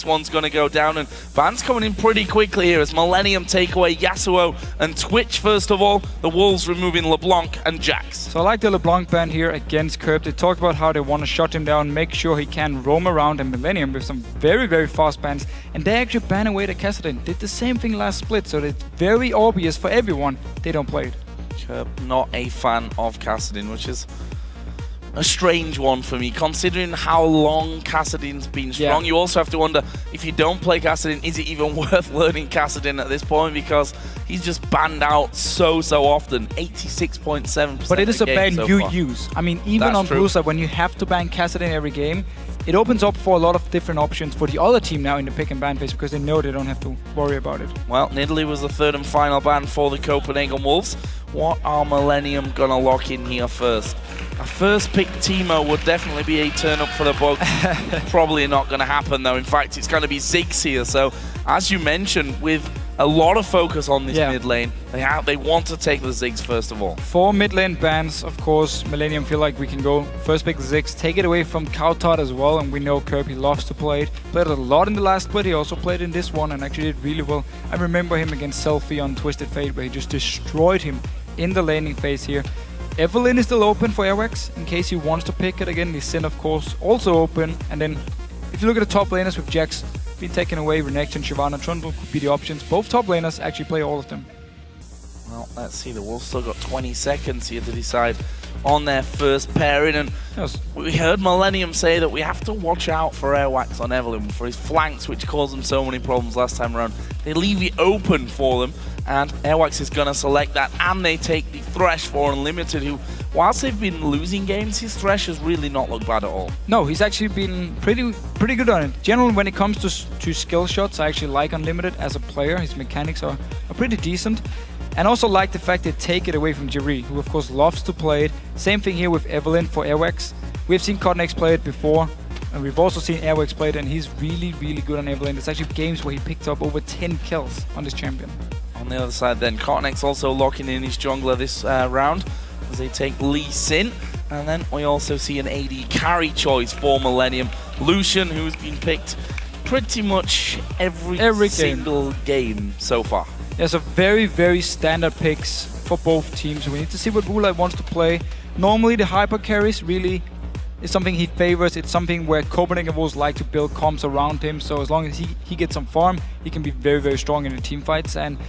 this one's going to go down. And bans coming in pretty quickly here as Millenium take away Yasuo and Twitch first of all. The Wolves removing LeBlanc and Jax. So I like the LeBlanc ban here against Curb. They talked about how they want to shut him down, make sure he can roam around, and Millenium with some very, very fast bans. And they actually ban away the Kassadin. Did the same thing last split, so it's very obvious for everyone they don't play it. Curb not a fan of Kassadin, which is a strange one for me, considering how long Kassadin's been strong. You also have to wonder, if you don't play Kassadin, is it even worth learning Kassadin at this point? Because he's just banned out so often, 86.7%. But it is a ban so you far. use. I mean, even That's on true. blue side, when you have to ban Kassadin every game, it opens up for a lot of different options for the other team now in the pick and ban phase, because they know they don't have to worry about it. Well, Nidalee was the third and final ban for the Copenhagen Wolves. What are Millenium gonna lock in here first? A first pick Teemo would definitely be a turn up for the Bugs. Probably not gonna happen though. In fact, it's gonna be Ziggs here. So, as you mentioned, with a lot of focus on this mid lane, they want to take the Ziggs first of all. For mid lane bans, of course, Millenium feel like we can go first pick Ziggs, take it away from Coutard as well, and we know Kirby loves to play it. Played it a lot in the last split, he also played in this one and actually did really well. I remember him against Selfie on Twisted Fate where he just destroyed him in the laning phase here. Evelynn is still open for Airwax in case he wants to pick it again. Lee Sin, of course, also open. And then if you look at the top laners with Jax being taken away, Renekton, Shyvana, Trundle could be the options. Both top laners actually play all of them. Well, let's see. The Wolves still got 20 seconds here to decide on their first pairing. And we heard Millenium say that we have to watch out for Airwax on Evelynn for his flanks, which caused them so many problems last time around. They leave it open for them, and Airwax is going to select that, and they take the Thresh for Unlimited, who, whilst they've been losing games, his Thresh has really not looked bad at all. No, he's actually been pretty good on it. Generally, when it comes to skill shots, I actually like Unlimited as a player. His mechanics are pretty decent. And also like the fact they take it away from Jerry, who of course loves to play it. Same thing here with Evelynn for Airwax. We've seen Cotnex play it before, and we've also seen Airwax play it, and he's really good on Evelynn. There's actually games where he picked up over 10 kills on this champion. On the other side then, Cotnex also locking in his jungler this round as they take Lee Sin. And then we also see an AD carry choice for Millenium. Lucian, who's been picked pretty much every single game so far. There's a very standard picks for both teams. We need to see what Woolite wants to play. Normally the hyper carries really is something he favors. It's something where Copenhagen Wolves like to build comps around him. So as long as he gets some farm, he can be very strong in the team fights. And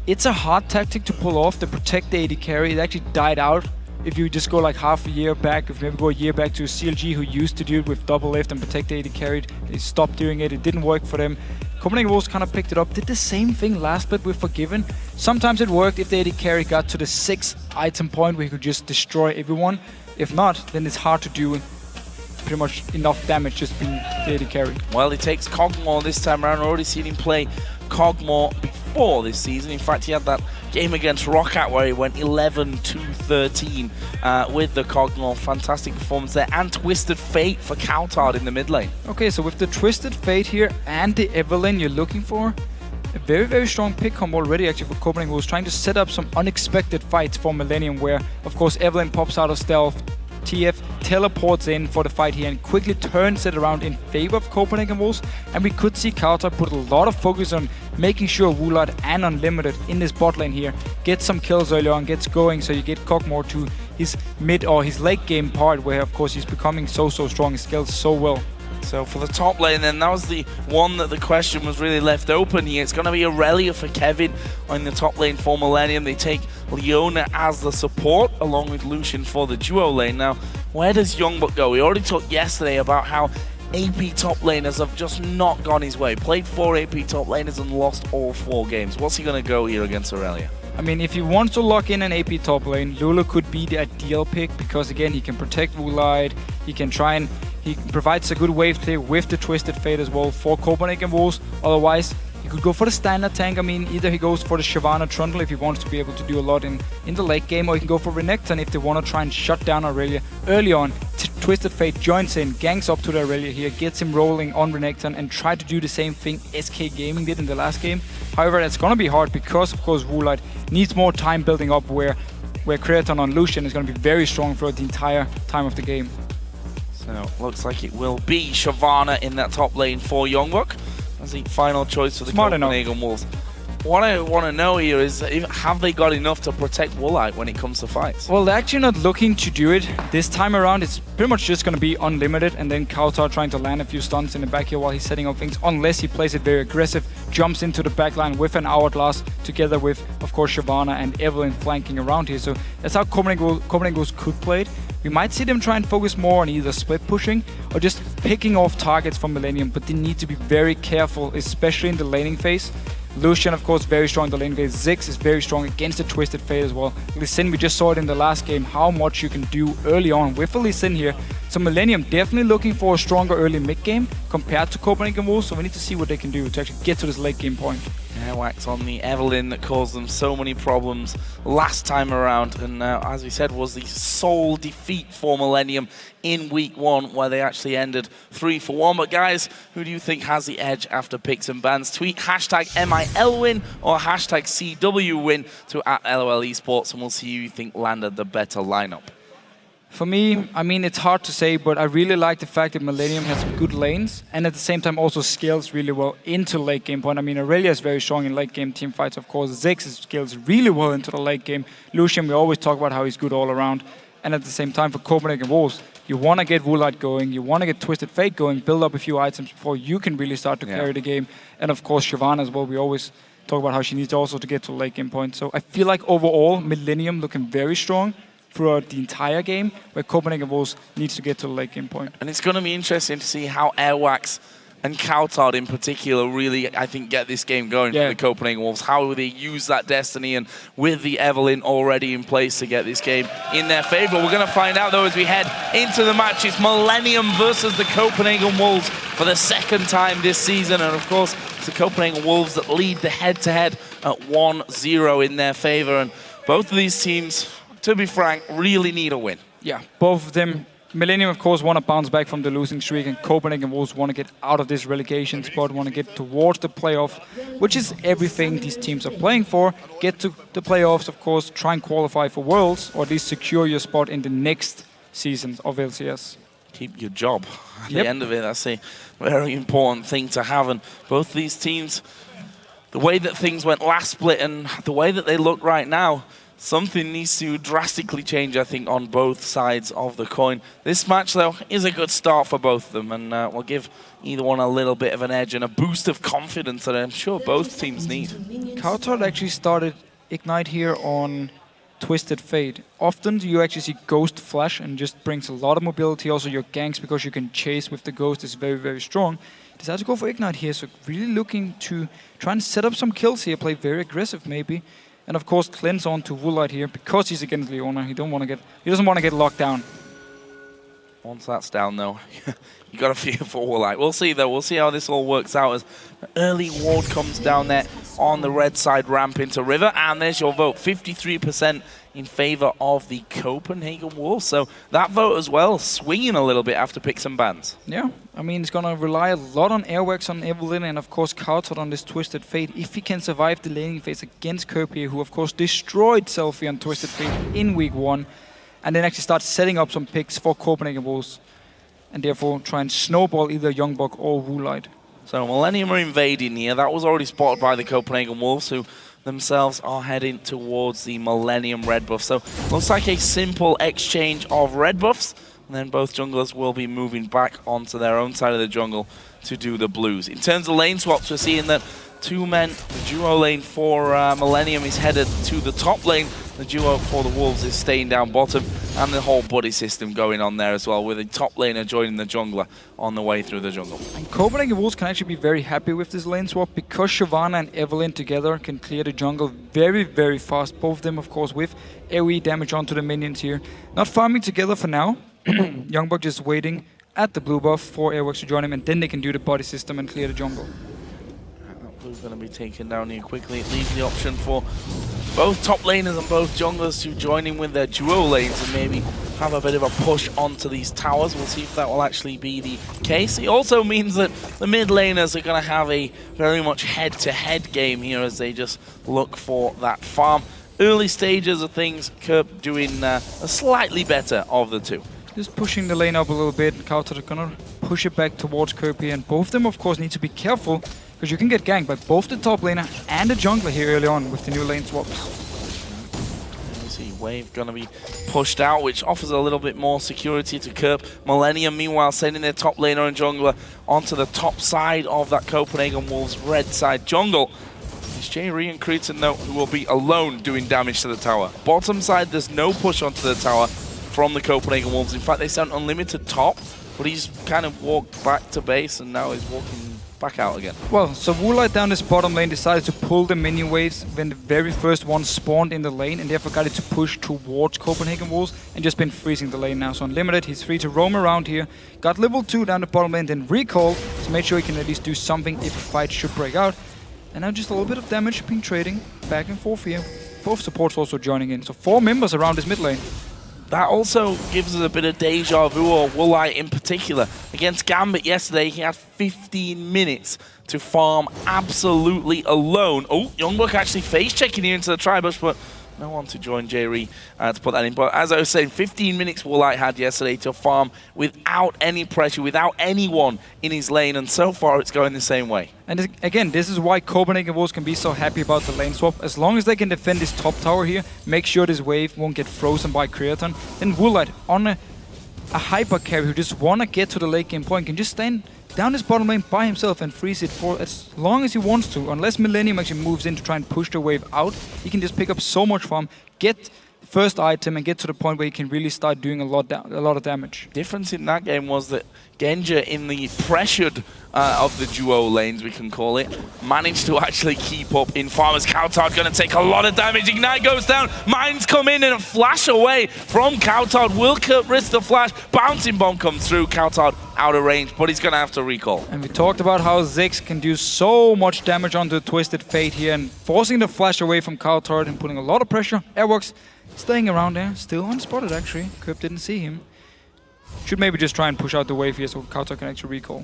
it's a hard tactic to pull off, to protect the AD carry. It actually died out if you just go like half a year back, if you maybe go a year back to CLG who used to do it with double lift and protect the AD carry. They stopped doing it, it didn't work for them. Copenhagen Wolves kind of picked it up, did the same thing last split with Forgiven. Sometimes it worked if the AD carry got to the 6th item point where he could just destroy everyone. If not, then it's hard to do pretty much enough damage just being the AD carry. Well, he takes Kog'Maw this time around. Already seen him play Kog'Maw before this season. In fact, he had that game against Roccat where he went 11-13 with the Kog'Maw. Fantastic performance there. And Twisted Fate for Coutard in the mid lane. Okay, so with the Twisted Fate here and the Evelynn you're looking for, a very strong pick combo already actually for Copenhagen, who was trying to set up some unexpected fights for Millenium, where of course Evelynn pops out of stealth, TF teleports in for the fight here and quickly turns it around in favor of Copenhagen Wolves. And we could see Coutard put a lot of focus on making sure Woolite and Unlimited in this bot lane here get some kills early on, gets going, so you get Kog'Maw to his mid or his late game part where of course he's becoming so strong, he scales so well. So for the top lane then, that was the one that the question was really left open here. It's going to be Aurelia for Kevin on the top lane for Millenium. They take Leona as the support along with Lucian for the duo lane. Now, where does Youngbuck go? We already talked yesterday about how AP top laners have just not gone his way. Played 4 AP top laners and lost all 4 games. What's he going to go here against Aurelia? I mean, if he wants to lock in an AP top lane, Lulu could be the ideal pick because again, he can protect Woolite, he provides a good wave clear with the Twisted Fate as well for Copenhagen Wolves. Otherwise, he could go for the standard tank. I mean, either he goes for the Shyvana Trundle if he wants to be able to do a lot in the late game, or he can go for Renekton if they want to try and shut down Aurelia early on. Twisted Fate joins in, ganks up to the Aurelia here, gets him rolling on Renekton and try to do the same thing SK Gaming did in the last game. However, that's going to be hard because, of course, Woolite needs more time building up where Creaton on Lucian is going to be very strong throughout the entire time of the game. So looks like it will be Shyvana in that top lane for Youngbuck as the final choice for the Copenhagen Wolves. What I want to know here is, have they got enough to protect Woolite when it comes to fights? Well, they're actually not looking to do it this time around. It's pretty much just going to be unlimited, and then Kautar trying to land a few stuns in the back here while he's setting up things, unless he plays it very aggressive, jumps into the backline with an Hourglass, together with, of course, Shyvana and Evelyn flanking around here. So that's how Copenhagen Wolves could play it. We might see them try and focus more on either split pushing or just picking off targets from Millenium, but they need to be very careful, especially in the laning phase. Lucian, of course, very strong in the lane phase. Ziggs is very strong against the Twisted Fate as well. Lee Sin, we just saw it in the last game, how much you can do early on with a Lee Sin here. So Millenium definitely looking for a stronger early mid game compared to Copenhagen Wolves, so we need to see what they can do to actually get to this late game point. Wax on the Evelyn that caused them so many problems last time around, and as we said, was the sole defeat for Millenium in week 1, where they actually ended 3-1. But guys, who do you think has the edge after picks and bans? Tweet hashtag MILWin or hashtag CWWin to @LOL Esports, and we'll see who you think landed the better lineup. For me, I mean, it's hard to say, but I really like the fact that Millenium has some good lanes and at the same time also scales really well into late game point. I mean, Aurelia is very strong in late game team fights, of course. Ziggs scales really well into the late game. Lucian, we always talk about how he's good all around. And at the same time, for Copenhagen Wolves, you want to get Woolite going, you want to get Twisted Fate going, build up a few items before you can really start to carry the game. And of course, Shyvana as well. We always talk about how she needs also to get to late game point. So I feel like overall, Millenium looking very strong throughout the entire game, where Copenhagen Wolves needs to get to the late game point. And it's going to be interesting to see how Airwax and Kautar in particular really, I think, get this game going for the Copenhagen Wolves. How they use that destiny, and with the Evelyn already in place to get this game in their favor. We're going to find out, though, as we head into the match. It's Millenium versus the Copenhagen Wolves for the second time this season. And, of course, it's the Copenhagen Wolves that lead the head-to-head at 1-0 in their favor. And both of these teams, to be frank, really need a win. Yeah, both of them. Millenium, of course, want to bounce back from the losing streak, and Copenhagen Wolves want to get out of this relegation spot, want to get towards the playoff, which is everything these teams are playing for. Get to the playoffs, of course, try and qualify for Worlds, or at least secure your spot in the next season of LCS. Keep your job at the end of it. That's a very important thing to have. And both these teams, the way that things went last split and the way that they look right now, something needs to drastically change, I think, on both sides of the coin. This match, though, is a good start for both of them, and will give either one a little bit of an edge and a boost of confidence that I'm sure both teams need. Kautar actually started Ignite here on Twisted Fate. Often you actually see Ghost Flash, and just brings a lot of mobility. Also your ganks, because you can chase with the Ghost, is very, very strong. Decided to go for Ignite here, so really looking to try and set up some kills here, play very aggressive maybe. And of course, cleanse on to Woolite here because he's against Leona. He doesn't want to get locked down. Once that's down, though, you got to fear for Woolite. We'll see, though. We'll see how this all works out as an early ward comes down there on the red side ramp into River. And there's your vote, 53% in favor of the Copenhagen Wolves. So that vote as well, swinging a little bit after picks and bans. Yeah, I mean, it's going to rely a lot on Airwax on Evelyn, and of course Kautar on this Twisted Fate. If he can survive the laning phase against Kerpier, who of course destroyed Selfie on Twisted Fate in week 1, and then actually start setting up some picks for Copenhagen Wolves, and therefore try and snowball either Youngbuck or Woolite. So Millenium are invading here. That was already spotted by the Copenhagen Wolves, who themselves are heading towards the Millenium red buff. So looks like a simple exchange of red buffs, and then both junglers will be moving back onto their own side of the jungle to do the blues. In terms of lane swaps, we're seeing that two men, the duo lane for Millenium is headed to the top lane. The duo for the Wolves is staying down bottom, and the whole buddy system going on there as well, with the top laner joining the jungler on the way through the jungle. And Copenhagen Wolves can actually be very happy with this lane swap, because Shyvana and Evelyn together can clear the jungle very, very fast. Both of them, of course, with AoE damage onto the minions here. Not farming together for now. Youngbuck just waiting at the blue buff for Airwax to join him, and then they can do the body system and clear the jungle. Blue's going to be taken down here quickly. It leaves the option for both top laners and both junglers to join in with their duo lanes and maybe have a bit of a push onto these towers. We'll see if that will actually be the case. It also means that the mid laners are going to have a very much head-to-head game here as they just look for that farm. Early stages of things, Kerp doing a slightly better of the two. Just pushing the lane up a little bit. Kautar gonna push it back towards Kirby, and both of them, of course, need to be careful because you can get ganked by both the top laner and the jungler here early on with the new lane swaps. You see Wave gonna be pushed out, which offers a little bit more security to Kerp. Millenium, meanwhile, sending their top laner and jungler onto the top side of that Copenhagen Wolves red side jungle. It's J.Re and Cretan, though, who will be alone doing damage to the tower. Bottom side, there's no push onto the tower from the Copenhagen Wolves. In fact, they sent unlimited top, but he's kind of walked back to base and now he's walking back out again. Well, so Woolite down this bottom lane decided to pull the minion waves when the very first one spawned in the lane, and therefore got it to push towards Copenhagen Wolves and just been freezing the lane now. So Unlimited, he's free to roam around here. Got level 2 down the bottom lane, then recall to make sure he can at least do something if a fight should break out. And now just a little bit of damage being trading back and forth here. Both supports also joining in. So 4 members around this mid lane. That also gives us a bit of deja vu, or Woolite in particular. Against Gambit yesterday, he had 15 minutes to farm absolutely alone. Oh, Youngbuck actually face-checking here into the tri-bush, but no one to join J.Re to put that in. But as I was saying, 15 minutes Woolite had yesterday to farm without any pressure, without anyone in his lane, and so far it's going the same way. And again, this is why Copenhagen Wolves can be so happy about the lane swap. As long as they can defend this top tower here, make sure this wave won't get frozen by Creaton, then Woolite on a hyper carry who just want to get to the late game point can just stand down this bottom lane by himself and freeze it for as long as he wants to. Unless Millenium actually moves in to try and push the wave out, he can just pick up so much farm, get the first item and get to the point where he can really start doing a lot of damage. Difference in that game was that Genja, in the pressured of the duo lanes, we can call it, managed to actually keep up in Farmer's. Coutard going to take a lot of damage. Ignite goes down. Mines come in and a flash away from Coutard. Will Kerp risk the flash? Bouncing bomb comes through. Coutard out of range, but he's going to have to recall. And we talked about how Ziggs can do so much damage onto Twisted Fate here, and forcing the flash away from Coutard and putting a lot of pressure. Airworks staying around there, still unspotted actually. Kerp didn't see him. Should maybe just try and push out the wave here so Coutard can actually recall.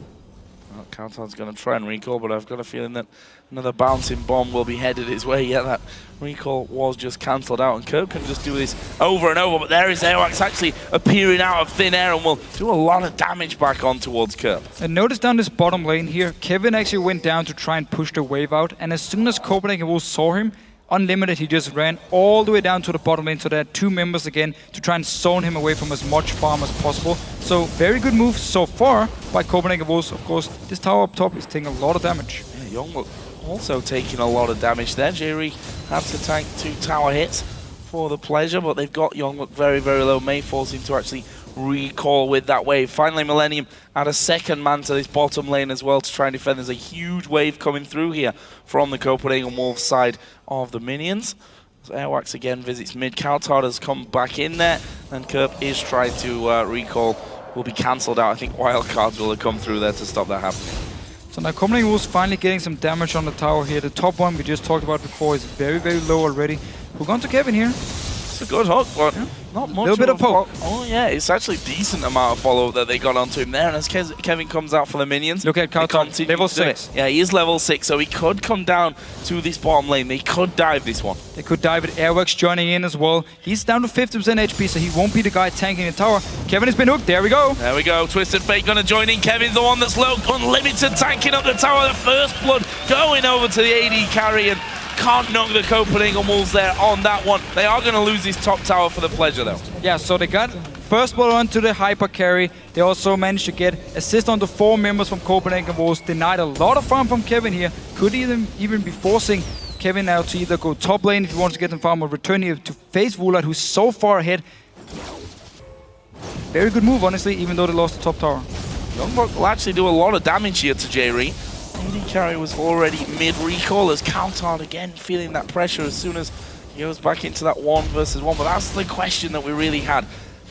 Well, Coutard's going to try and recall, but I've got a feeling that another bouncing bomb will be headed his way. Yeah, that recall was just cancelled out, and Kerp can just do this over and over, but there is Airwax actually appearing out of thin air and will do a lot of damage back on towards Kerp. And notice down this bottom lane here, Kevin actually went down to try and push the wave out, and as soon as Copenhagen Wolves saw him, Unlimited, he just ran all the way down to the bottom lane, so there are 2 members again to try and zone him away from as much farm as possible. So very good move so far by Copenhagen Wolves. Of course, this tower up top is taking a lot of damage. Yeah, Youngbuck also taking a lot of damage there. J.Re had to tank 2 tower hits for the pleasure, but they've got Youngbuck very, very low. May force him to actually recall with that wave. Finally, Millenium add a second man to this bottom lane as well to try and defend. There's a huge wave coming through here from the Copenhagen Wolves side of the minions. So Airwax again visits mid. Coutard has come back in there, and Kerp is trying to recall. Will be cancelled out. I think wildcards will have come through there to stop that happening. So now Copenhagen Wolves finally getting some damage on the tower here. The top one we just talked about before is very, very low already. We're going to Kevin here. It's a good hook, but yeah, not much. A little bit of poke. Oh yeah, it's actually a decent amount of follow-up that they got onto him there. And as Kevin comes out for the minions, look at Coutard, level 6. Yeah, he is level 6, so he could come down to this bottom lane. They could dive this one. They could dive it. Airworks joining in as well. He's down to 50% HP, so he won't be the guy tanking the tower. Kevin has been hooked. There we go. There we go. Twisted Fate going to join in. Kevin's the one that's low. Unlimited tanking up the tower. The first blood going over to the AD carry, and can't knock the Copenhagen Wolves there on that one. They are going to lose this top tower for the pleasure, though. Yeah, so they got first blood onto the hyper carry. They also managed to get assist on the 4 members from Copenhagen Wolves. Denied a lot of farm from Kevin here. Could even be forcing Kevin now to either go top lane if he wants to get them farm, or return here to face Woolite, who's so far ahead. Very good move, honestly, even though they lost the top tower. Youngbuck will actually do a lot of damage here to J.Re. AD carry was already mid-recall as Coutard again feeling that pressure as soon as he goes back into that 1 versus 1. But that's the question that we really had.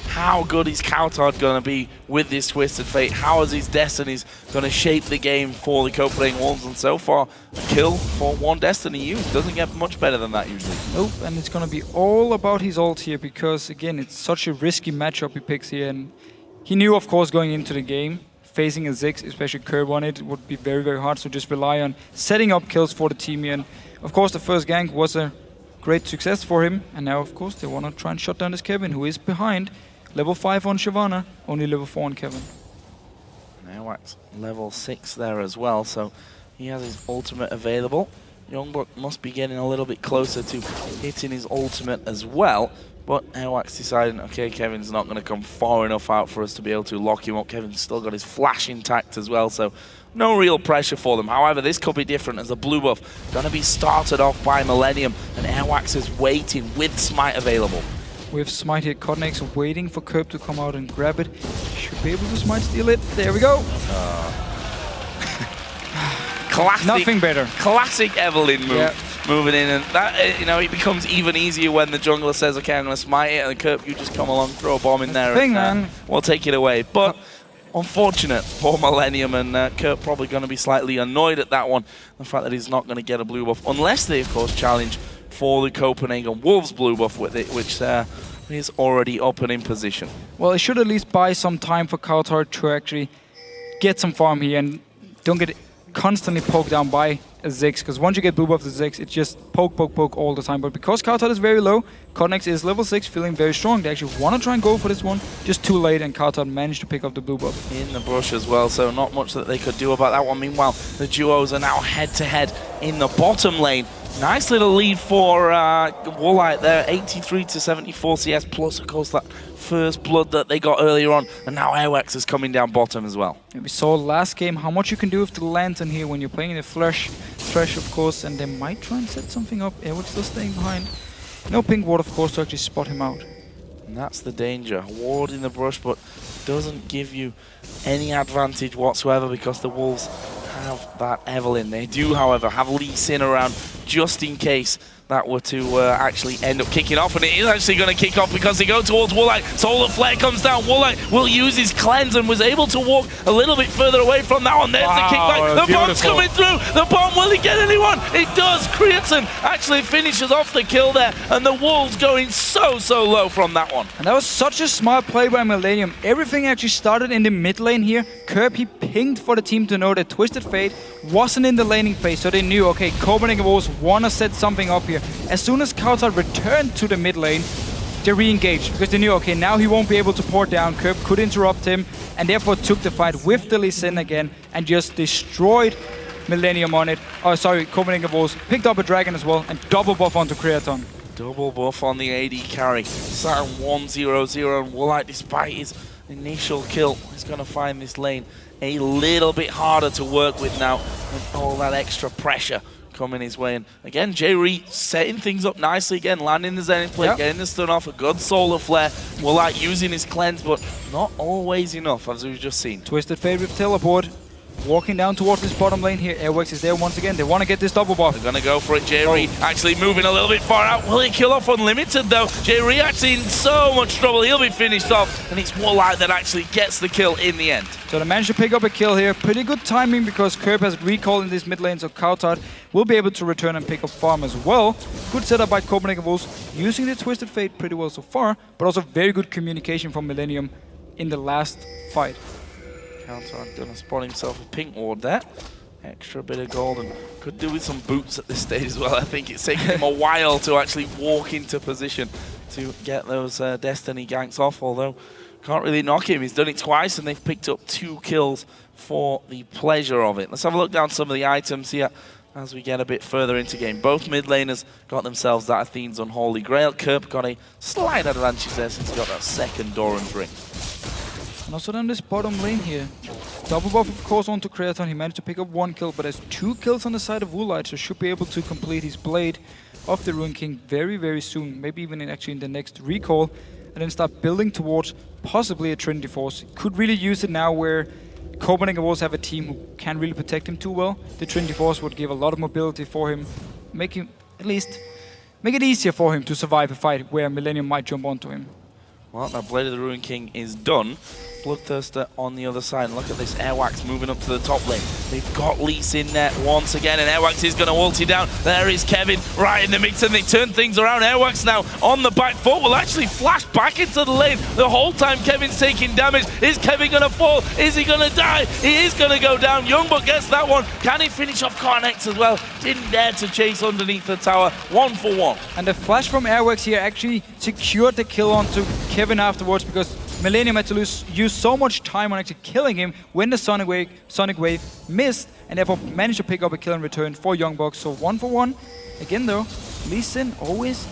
How good is Coutard going to be with this Twisted Fate? How is his Destinies going to shape the game for the Copenhagen Wolves? And so far, a kill for 1 Destiny used. Doesn't get much better than that usually. Nope, and it's going to be all about his ult here because, again, it's such a risky matchup he picks here. And he knew, of course, going into the game, facing a Ziggs, especially Kerb on it, would be very, very hard. So just rely on setting up kills for the team here. And, of course, the first gank was a great success for him. And now, of course, they want to try and shut down this Kevin, who is behind. Level 5 on Shyvana, only level 4 on Kevin. Airwax level 6 there as well, so he has his ultimate available. Youngbuck must be getting a little bit closer to hitting his ultimate as well, but Airwax deciding, okay, Kevin's not going to come far enough out for us to be able to lock him up. Kevin's still got his flash intact as well, so no real pressure for them. However, this could be different as the blue buff going to be started off by Millenium, and Airwax is waiting with Smite available. We have Smite here. Codnex waiting for Curb to come out and grab it. Should be able to Smite steal it. There we go. Classic, nothing better. Classic Evelyn move. Yeah. Moving in, and that, you know, it becomes even easier when the jungler says, okay, I'm going to smite it, and the Curb, you just come along, throw a bomb in there, and we'll take it away. But unfortunate for Millenium, and Kurt probably going to be slightly annoyed at that one, the fact that he's not going to get a blue buff, unless they, of course, challenge for the Copenhagen Wolves blue buff with it, which is already up and in position. Well, it should at least buy some time for Kautar to actually get some farm here and don't get constantly poked down by a Ziggs, because once you get blue buff to Ziggs, it's just poke, poke, poke all the time. But because Kautar is very low, Codnex is level 6, feeling very strong. They actually want to try and go for this one, just too late, and Kautar managed to pick up the blue buff. In the bush as well, so not much that they could do about that one. Meanwhile, the duos are now head-to-head in the bottom lane. Nice little lead for Woolite there, 83 to 74 CS, plus, of course, that first blood that they got earlier on, and now Airwax is coming down bottom as well. And we saw last game how much you can do with the lantern here when you're playing in the Thresh, of course, and they might try and set something up. Airwax still staying behind. No pink ward, of course, to actually spot him out. And that's the danger. Ward in the brush, but doesn't give you any advantage whatsoever because the Wolves have that Evelyn. They do, however, have Lee Sin around just in case that were to actually end up kicking off, and it is actually going to kick off because they go towards Woolite. Solar Flare comes down. Woolite will use his cleanse and was able to walk a little bit further away from that one. There's the kickback. The bomb's coming through. The bomb, will he get anyone? It does. Kriatson actually finishes off the kill there, and the Wolves going so low from that one. And that was such a smart play by Millenium. Everything actually started in the mid lane here. Curb, he pinged for the team to know that Twisted Fate wasn't in the laning phase, so they knew, okay, Copenhagen Wolves want to set something up here. As soon as Kautar returned to the mid lane, they re-engaged because they knew, okay, now he won't be able to port down. Curb could interrupt him, and therefore took the fight with the Lee Sin again and just destroyed Millenium on it. Oh, sorry, Copenhagen Wolves picked up a dragon as well and double buff onto Kriatson. Double buff on the AD carry. Sat 1-0-0, and Woolite, despite his initial kill, is going to find this lane a little bit harder to work with now with all that extra pressure coming his way. And again, J-Ree setting things up nicely again, landing the Zenith plate, getting the stun off, a good solar flare. Woolite using his cleanse, but not always enough, as we've just seen. Twisted Fate with teleport. Walking down towards this bottom lane here. Airwax is there once again. They want to get this double buff. They're going to go for it. J-Ree actually moving a little bit far out. Will he kill off Unlimited though? J-Ree actually in so much trouble. He'll be finished off, and it's Woolite that actually gets the kill in the end. So they managed to pick up a kill here. Pretty good timing because Curb has recall in this mid lane, so Kautar will be able to return and pick up farm as well. Good setup by Copenhagen Wolves, using the Twisted Fate pretty well so far, but also very good communication from Millenium in the last fight. Kautar gonna spot himself a pink ward there. Extra bit of gold, and could do with some boots at this stage as well. I think it's taken him a while to actually walk into position to get those Destiny ganks off, although can't really knock him. He's done it twice, and they've picked up 2 kills for the pleasure of it. Let's have a look down some of the items here as we get a bit further into game. Both mid laners got themselves that Athene's Unholy Grail. Curb got a slight advantage there since he got that second Doran's Ring. And also down this bottom lane here. Double buff, of course, onto Kriatson. He managed to pick up 1 kill, but has 2 kills on the side of Woolite, so should be able to complete his Blade of the Ruin King very soon. Maybe even actually in the next recall. And then start building towards possibly a Trinity Force. Could really use it now where Copenhagen Wolves have a team who can't really protect him too well. The Trinity Force would give a lot of mobility for him, make him at least make it easier for him to survive a fight where Millenium might jump onto him. Well, that Blade of the Ruin King is done. Bloodthirster on the other side. And look at this, Airwax moving up to the top lane. They've got Lee Sin there once again, and Airwax is going to ulti down. There is Kevin right in the mix, and they turn things around. Airwax now on the back foot will actually flash back into the lane. The whole time Kevin's taking damage. Is Kevin going to fall? Is he going to die? He is going to go down. Youngbuck gets that one. Can he finish off Carnex as well? Didn't dare to chase underneath the tower. 1 for 1. And the flash from Airwax here actually secured the kill onto Kevin afterwards, because Millenium had to use so much time on actually killing him when the Sonic Wave missed, and therefore managed to pick up a kill in return for Youngbuck. So 1 for 1. Again though, Lee Sin always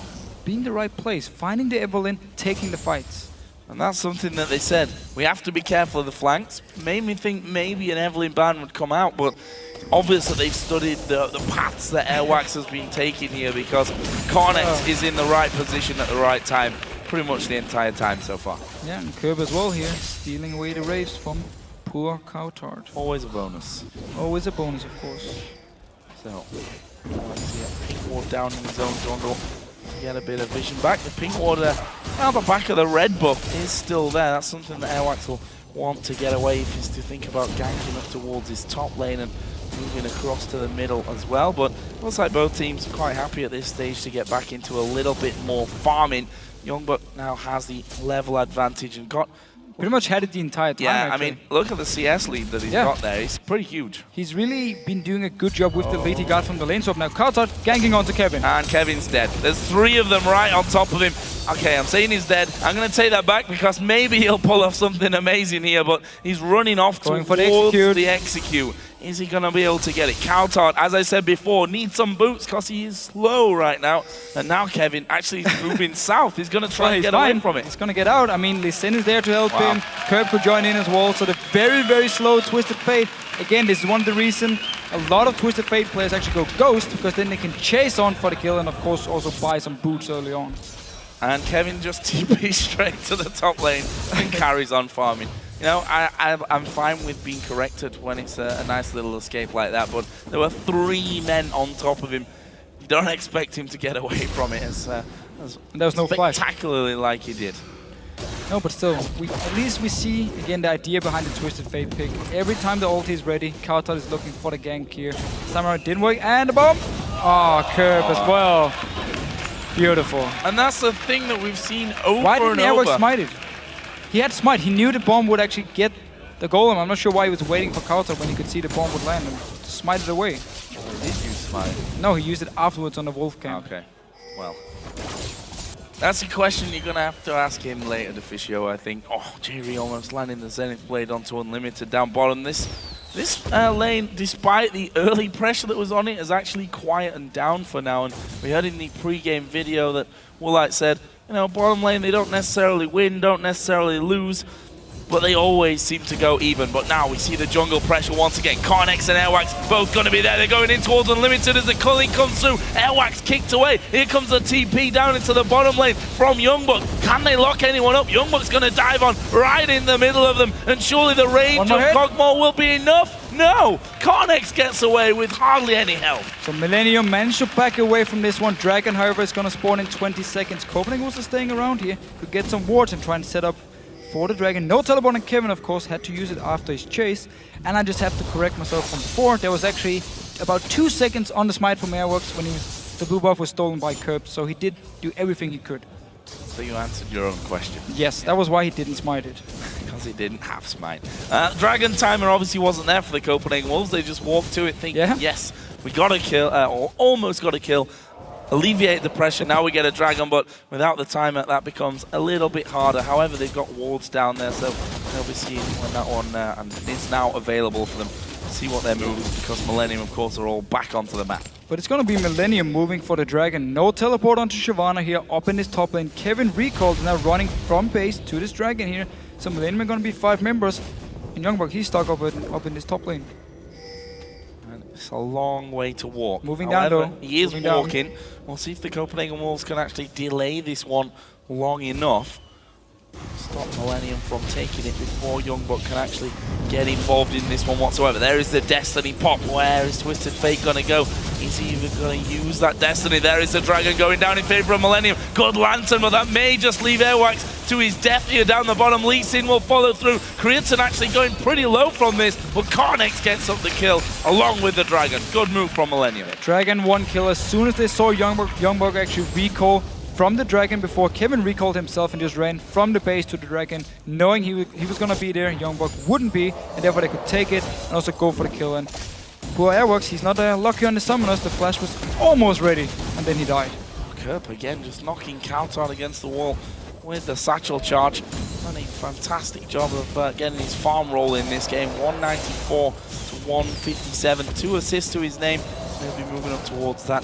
being the right place, finding the Evelyn, taking the fights. And that's something that they said. We have to be careful of the flanks. Made me think maybe an Evelyn ban would come out, but obviously they've studied the paths that Airwax has been taking here, because Cornex is in the right position at the right time pretty much the entire time so far. Yeah, and Curb as well here, stealing away the raves from poor Coutard. Always a bonus. Always a bonus, of course. So, let's see a pink ward down in his own jungle. Get a bit of vision back. The pink ward out the back of the red buff is still there. That's something that Airwax will want to get away if he's to think about ganking up towards his top lane and moving across to the middle as well. But it looks like both teams are quite happy at this stage to get back into a little bit more farming. Youngbuck now has the level advantage and got... Pretty much had it the entire time, Yeah, actually. I mean, look at the CS lead that he's got there. It's pretty huge. He's really been doing a good job with the lead he got from the lane swap. Now Coutard ganking onto Kevin. And Kevin's dead. There's 3 of them right on top of him. Okay, I'm saying he's dead. I'm going to take that back because maybe he'll pull off something amazing here, but he's running off towards the execute. Is he going to be able to get it? Coutard, as I said before, needs some boots because he is slow right now. And now Kevin actually is moving south. He's going to try and get away from it. He's going to get out. I mean, Lee Sin is there to help him. Curb could join in as well. So the very, very slow Twisted Fate. Again, this is one of the reasons a lot of Twisted Fate players actually go Ghost, because then they can chase on for the kill and, of course, also buy some boots early on. And Kevin just TPs straight to the top lane and carries on farming. You know, I'm fine with being corrected when it's a nice little escape like that, but there were 3 men on top of him. You don't expect him to get away from it as there was no spectacularly like he did. No, but still, at least we see, again, the idea behind the Twisted Fate pick. Every time the ulti is ready, Coutard is looking for the gank here. Samurai didn't work, and the bomb! Oh, Curb as well. Beautiful. And that's the thing that we've seen over and over. Why didn't Airwax smite it? He had smite. He knew the bomb would actually get the golem. I'm not sure why he was waiting for Coutard when he could see the bomb would land and smite it away. Oh, he did use smite? No, he used it afterwards on the wolf camp. Okay, well. That's a question you're going to have to ask him later, Deficio, I think. Oh, Jerry almost landing the Zenith Blade onto Unlimited down bottom. This lane, despite the early pressure that was on it, is actually quietened down for now. And we heard in the pre-game video that Woolite said, you know, bottom lane, they don't necessarily win, don't necessarily lose, but they always seem to go even. But now we see the jungle pressure once again. Cornex and Airwax both going to be there. They're going in towards Unlimited as the culling comes through. Airwax kicked away. Here comes the TP down into the bottom lane from Youngbuck. Can they lock anyone up? Youngbuck's going to dive on right in the middle of them. And surely the range of Kog'Maw will be enough. No! Cornex gets away with hardly any help. So Millenium managed to back away from this one. Dragon, however, is going to spawn in 20 seconds. Copenhagen was staying around here. Could get some wards and try and set up for the Dragon. No teleport, and Kevin, of course, had to use it after his chase. And I just have to correct myself from before. There was actually about 2 seconds on the smite from Airwax when the blue buff was stolen by Curb. So he did do everything he could. So you answered your own question. Yes, that was why he didn't smite it. Because he didn't have smite. Dragon timer obviously wasn't there for the Copenhagen Wolves. They just walked to it thinking, yes, we got a kill, or almost got a kill. Alleviate the pressure, now we get a Dragon, but without the timer, that becomes a little bit harder. However, they've got wards down there, so they'll be seeing when that one and it's now available for them. See what they're moving, because Millenium, of course, are all back onto the map. But it's going to be Millenium moving for the Dragon. No teleport onto Shyvana here, up in his top lane. Kevin recalled, now running from base to this Dragon here. So Millenium are going to be 5 members. And Youngbuck, he's stuck up in his top lane. And it's a long way to walk. Moving down, though. He is walking. We'll see if the Copenhagen Wolves can actually delay this one long enough. Stop Millenium from taking it before Youngbuck can actually get involved in this one whatsoever. There is the Destiny pop. Where is Twisted Fate going to go? Is he even going to use that Destiny? There is the Dragon going down in favor of Millenium. Good Lantern, but that may just leave Airwax to his death here down the bottom. Lee Sin will follow through. Kriaton actually going pretty low from this, but Cornex gets up the kill along with the Dragon. Good move from Millenium. Dragon 1 kill as soon as they saw Youngbuck actually recall from the Dragon before Kevin recalled himself and just ran from the base to the Dragon, knowing he was going to be there. Youngbuck wouldn't be, and therefore they could take it and also go for the kill. And poor Airwax, he's not lucky on the summoners. The flash was almost ready, and then he died. Kerp again just knocking Coutard against the wall with the satchel charge. done a fantastic job of getting his farm roll in this game. 194 to 157. 2 assists to his name. He'll be moving up towards that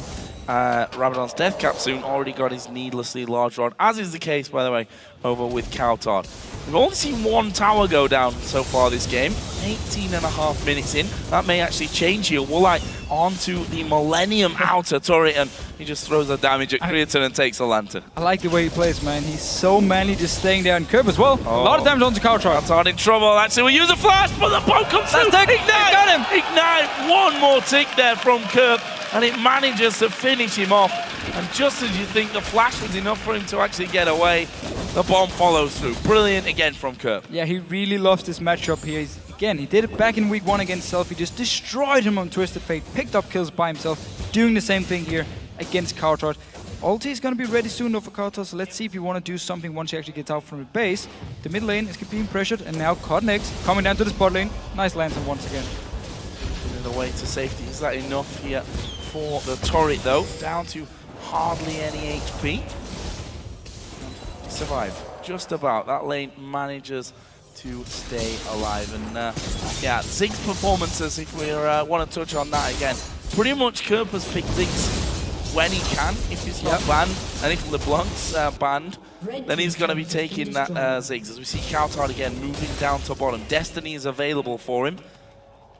Rabadon's death cap soon. Already got his needlessly large rod, as is the case, by the way, over with Coutard. We've only seen 1 tower go down so far this game. 18.5 minutes in. That may actually change here. Woolite onto the Millenium outer turret, and he just throws the damage at Creaton and takes a lantern. I like the way he plays, man. He's so manly just staying there, and Curb as well. A lot of damage onto Coutard. Coutard in trouble. Actually, we use a flash, but the bomb comes through. Ignite! Got him! Ignite! One more tick there from Curb, and it manages to finish him off. And just as you think the flash was enough for him to actually get away, the bomb follows through. Brilliant again from Curb. Yeah, he really loves this matchup here. Again, he did it back in week 1 against Self. He just destroyed him on Twisted Fate, picked up kills by himself, doing the same thing here against Coutard. Ulti is going to be ready soon though for Coutard, so let's see if you want to do something once he actually gets out from the base. The mid lane is being pressured, and now Cotnex coming down to the spot lane. Nice lantern once again. Giving the way to safety. Is that enough here for the turret though? Down to hardly any HP. He survived. Just about. That lane manages to stay alive. And yeah, Ziggs performances, if we want to touch on that again. Pretty much Curb has picked Ziggs when he can. If he's not banned, and if LeBlanc's banned, then he's going to be taking that Ziggs. As we see Coutard again moving down to bottom. Destiny is available for him,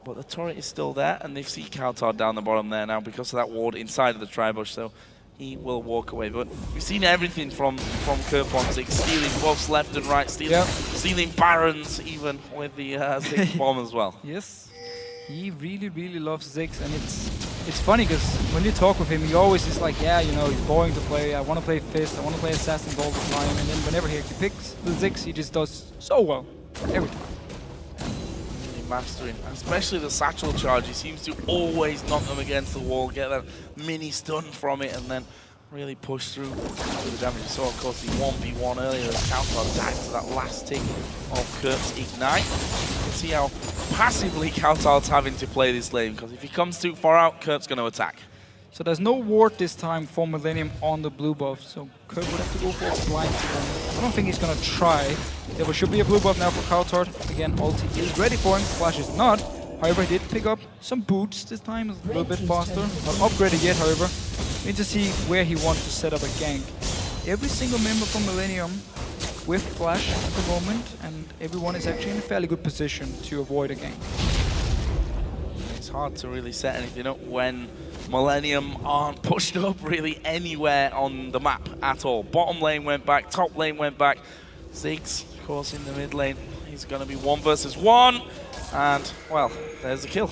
but the turret is still there, and they see Coutard down the bottom there now because of that ward inside of the Tribush, so he will walk away. But we've seen everything from Curb on Ziggs, stealing buffs left and right, stealing Barons, even with the Ziggs bomb as well. Yes, he really, really loves Ziggs, and it's funny because when you talk with him, he always is like, yeah, you know, he's boring to play. I want to play Fist, I want to play Assassins all the time, and then whenever he picks the Ziggs, he just does so well every time. Mastering, especially the satchel charge. He seems to always knock them against the wall, get that mini stun from it, and then really push through the damage. You saw, of course, the 1v1 earlier as Coutard died to that last tick of Curb's Ignite. You can see how passively Coutard's having to play this lane, because if he comes too far out, Curb's going to attack. So there's no ward this time for Millenium on the blue buff, so Curb would have to go for a blind again. I don't think he's gonna try. There should be a blue buff now for Coutard. Again, ulti is ready for him, Flash is not. However, he did pick up some boots this time, a little bit faster. Not upgraded yet, however. We need to see where he wants to set up a gank. Every single member from Millenium with Flash at the moment, and everyone is actually in a fairly good position to avoid a gank. It's hard to really set anything up when Millenium aren't pushed up really anywhere on the map at all. Bottom lane went back, top lane went back. Ziggs, of course, in the mid lane. He's going to be 1 versus 1. And, well, there's the kill.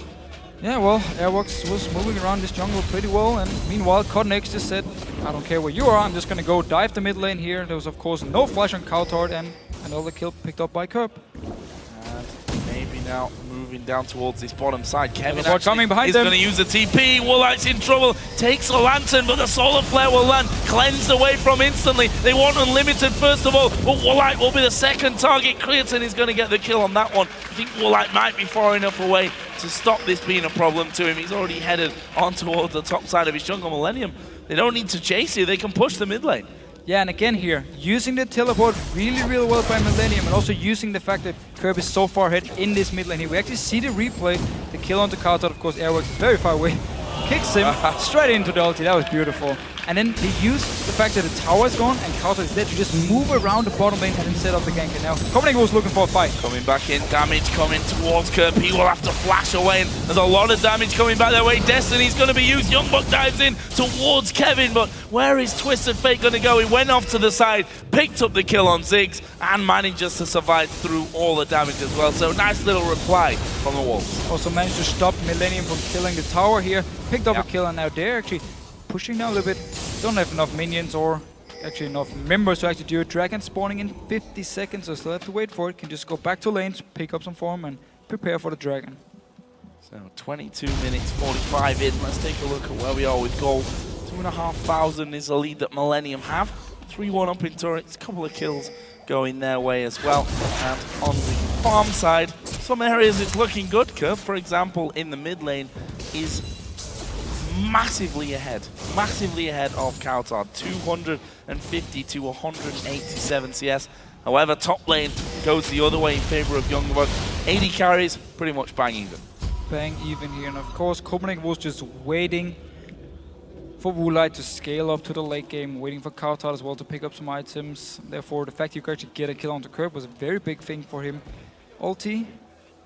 Yeah, well, Airwalks was moving around this jungle pretty well. And meanwhile, Cotnex just said, I don't care where you are, I'm just going to go dive the mid lane here. There was, of course, no flash on Coutard, and another kill picked up by Curb. And maybe now moving down towards this bottom side. Kevin coming behind is going to use the TP. Woolite's in trouble. Takes a lantern, but the solar flare will land. Cleansed away from instantly. They want unlimited first of all, but Woolite will be the second target. Creaton is going to get the kill on that one. I think Woolite might be far enough away to stop this being a problem to him. He's already headed on towards the top side of his jungle. Millenium, they don't need to chase you. They can push the mid lane. Yeah, and again here, using the teleport really, really well by Millenium, and also using the fact that Curb is so far ahead in this mid lane here. We actually see the replay, the kill onto Coutard, of course, Airworks very far away, kicks him straight into the ulti. That was beautiful. And then they use the fact that the tower is gone and Coutard is there to just move around the bottom lane and then set up the gank. And now Copenhagen was looking for a fight. Coming back in, damage coming towards Curb. He will have to flash away, and there's a lot of damage coming back their way. Destiny's going to be used. Youngbuck dives in towards Kevin, but where is Twisted Fate going to go? He went off to the side, picked up the kill on Ziggs, and manages to survive through all the damage as well. So nice little reply from the Wolves. Also managed to stop Millenium from killing the tower here. Picked up a kill, and now they're actually pushing down a little bit. Don't have enough minions or actually enough members to actually do it. Dragon spawning in 50 seconds, so still have to wait for it. Can just go back to lanes, pick up some farm, and prepare for the dragon. So 22 minutes 45 in. Let's take a look at where we are with gold. 2,500 is the lead that Millenium have. 3-1 up in turrets, a couple of kills going their way as well. And on the farm side, some areas it's looking good. Curb, for example, in the mid lane is massively ahead of Coutard. 250 to 187 CS. However, top lane goes the other way in favor of Youngblood. 80 carries, pretty much bang even. Bang even here, and of course Copenhagen was just waiting for Woolite to scale up to the late game, waiting for Kautar as well to pick up some items. Therefore, the fact you could actually get a kill on the curb was a very big thing for him. Ulti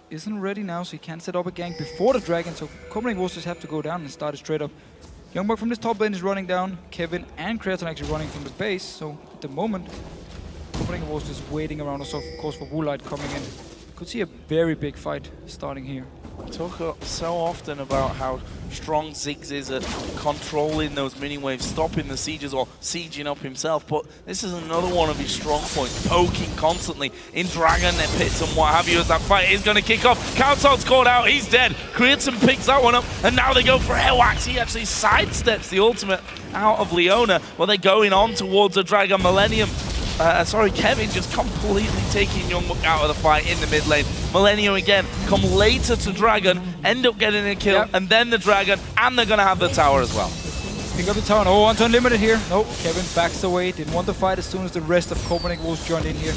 isn't ready now, so he can't set up a gank before the dragon, so Copenhagen will just have to go down and start it straight up. Youngblood from this top lane is running down, Kevin and Creaton actually running from the base, so at the moment, Copenhagen was just waiting around us, of course, for Woolite coming in. Could see a very big fight starting here. We talk so often about how strong Ziggs is at controlling those mini waves, stopping the sieges or sieging up himself, but this is another one of his strong points, poking constantly in dragon pits and what have you as that fight is going to kick off. Kautar's caught out, he's dead. Creaton picks that one up, and now they go for Airwax. He actually sidesteps the ultimate out of Leona, while they're going on towards a dragon. Millenium. Kevin just completely taking Youngblood out of the fight in the mid lane. Millenium again come later to Dragon, end up getting a kill, and then the Dragon, and they're going to have the tower as well. Pick up the tower. Oh, onto Unlimited here. No, Kevin backs away. Didn't want to fight as soon as the rest of Copenhagen Wolves joined in here.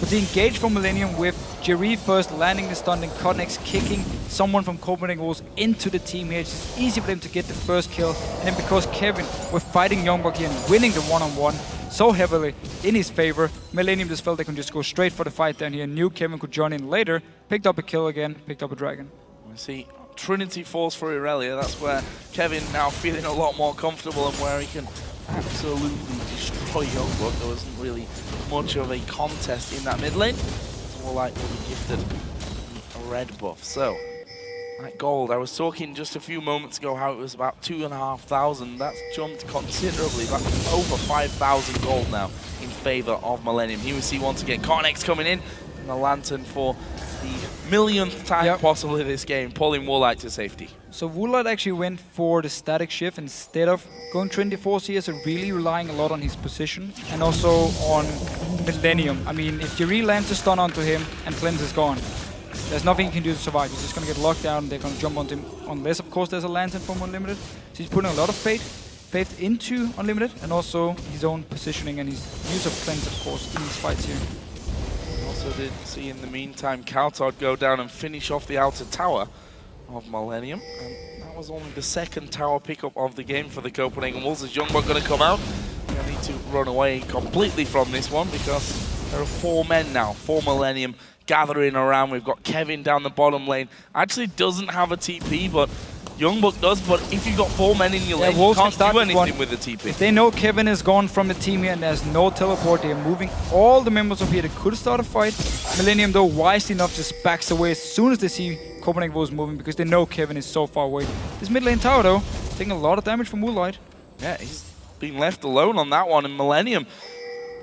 But the engage from Millenium with Jerry first landing the stun and Connex kicking someone from Copenhagen Wolves into the team here. It's just easy for them to get the first kill. And then because Kevin was fighting Youngblood here and winning the one-on-one so heavily in his favor, Millenium just felt they could just go straight for the fight down here. Knew Kevin could join in later, picked up a kill again, picked up a dragon. We see Trinity falls for Irelia. That's where Kevin now feeling a lot more comfortable and where he can absolutely destroy Youngblood. There wasn't really much of a contest in that mid lane. It's more like we'll be gifted a red buff. So, that gold, I was talking just a few moments ago how it was about 2,500. That's jumped considerably. That's over 5,000 gold now in favor of Millenium. Here we see once again Connex coming in, and the Lantern for the millionth time possibly this game, pulling Woolite to safety. So Woolite actually went for the static shift instead of going 24 CS, so really relying a lot on his position and also on Millenium. I mean, if Jerry lands a stun onto him and Cleanse is gone, there's nothing he can do to survive. He's just going to get locked down. They're going to jump onto him, unless, of course, there's a Lantern from Unlimited. So he's putting a lot of faith into Unlimited, and also his own positioning and his use of Cleanse, of course, in these fights here. Also did see in the meantime Kautar go down and finish off the outer tower of Millenium. And that was only the second tower pickup of the game for the Copenhagen Wolves. Is Youngblood going to come out? They need to run away completely from this one because there are 4 men now, 4 Millenium gathering around. We've got Kevin down the bottom lane. Actually doesn't have a TP, but Youngblood does. But if you've got 4 men in your lane, you can't do anything with the TP. If they know Kevin is gone from the team here and there's no teleport, they're moving all the members up here. They could start a fight. Millenium, though, wisely enough, just backs away as soon as they see Copenhagen Wolves moving because they know Kevin is so far away. This mid lane tower, though, taking a lot of damage from Woolite. Yeah, he's been left alone on that one, and Millenium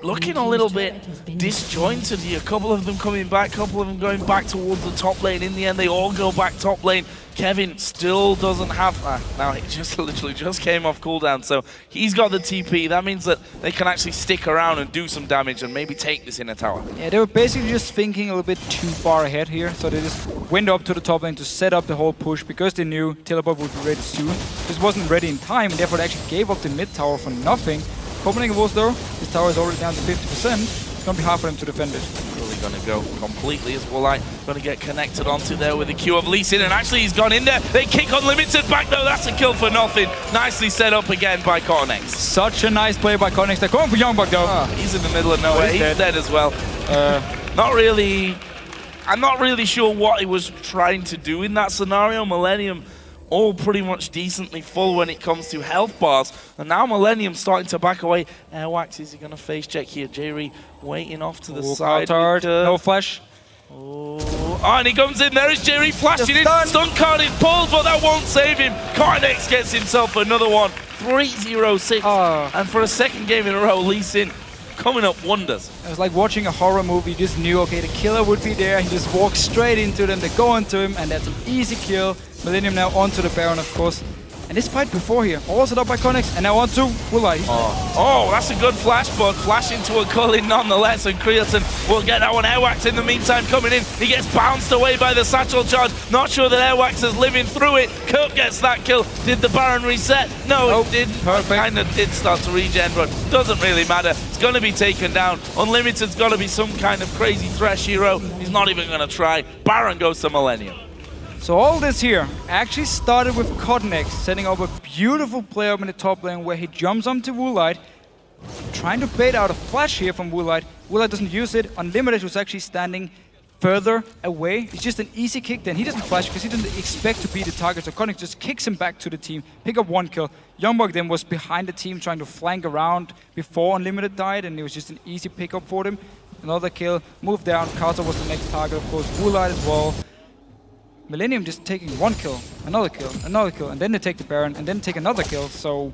looking a little bit disjointed here. A couple of them coming back, a couple of them going back towards the top lane. In the end, they all go back top lane. Kevin still doesn't have... now, he just literally just came off cooldown, so he's got the TP. That means that they can actually stick around and do some damage and maybe take this in a tower. Yeah, they were basically just thinking a little bit too far ahead here, so they just went up to the top lane to set up the whole push because they knew teleport would be ready soon. Just wasn't ready in time, and therefore they actually gave up the mid tower for nothing. Copenhagen Wolves, though, this tower is already down to 50%. It's going to be hard for them to defend it. Really going to go completely as Woolite going to get connected onto there with the Q of Lee Sin, and actually he's gone in there. They kick Unlimited back though. That's a kill for nothing. Nicely set up again by Connex. Such a nice play by Connex. They're going for Youngblood though. He's in the middle of nowhere. He's dead as well. I'm not really sure what he was trying to do in that scenario. Millenium all pretty much decently full when it comes to health bars. And now Millenium starting to back away. Airwax, is he going to face check here? Jerry waiting off to the side. No flash. Oh, and he comes in. There is Jerry flashing in. Stun card is pulled, but that won't save him. Carnex gets himself another one. 3-0-6. And for a second game in a row, Lee Sin coming up wonders. It was like watching a horror movie. You just knew, okay, the killer would be there. He just walks straight into them. They go into him, and that's an easy kill. Millenium now onto the Baron, of course. And this fight before here, all set up by Connex, and now onto Woolite. Oh, that's a good flash, but flash into a culling nonetheless, and Creaton will get that one. Airwax in the meantime coming in. He gets bounced away by the satchel charge. Not sure that Airwax is living through it. Kurt gets that kill. Did the Baron reset? No, it didn't. Perfect. Kind of did start to regen, but doesn't really matter. It's going to be taken down. Unlimited's got to be some kind of crazy Thresh hero. He's not even going to try. Baron goes to Millenium. So all this here actually started with Cotnex setting up a beautiful play up in the top lane where he jumps onto Woolite, trying to bait out a flash here from Woolite. Woolite doesn't use it. Unlimited was actually standing further away. It's just an easy kick then. He doesn't flash because he doesn't expect to be the target. So Cotnex just kicks him back to the team, pick up 1 kill. Youngbuck then was behind the team trying to flank around before Unlimited died, and it was just an easy pickup for them. Another kill, move down. Carter was the next target, of course. Woolite as well. Millenium just taking 1 kill, another kill, and then they take the Baron, and then take another kill. So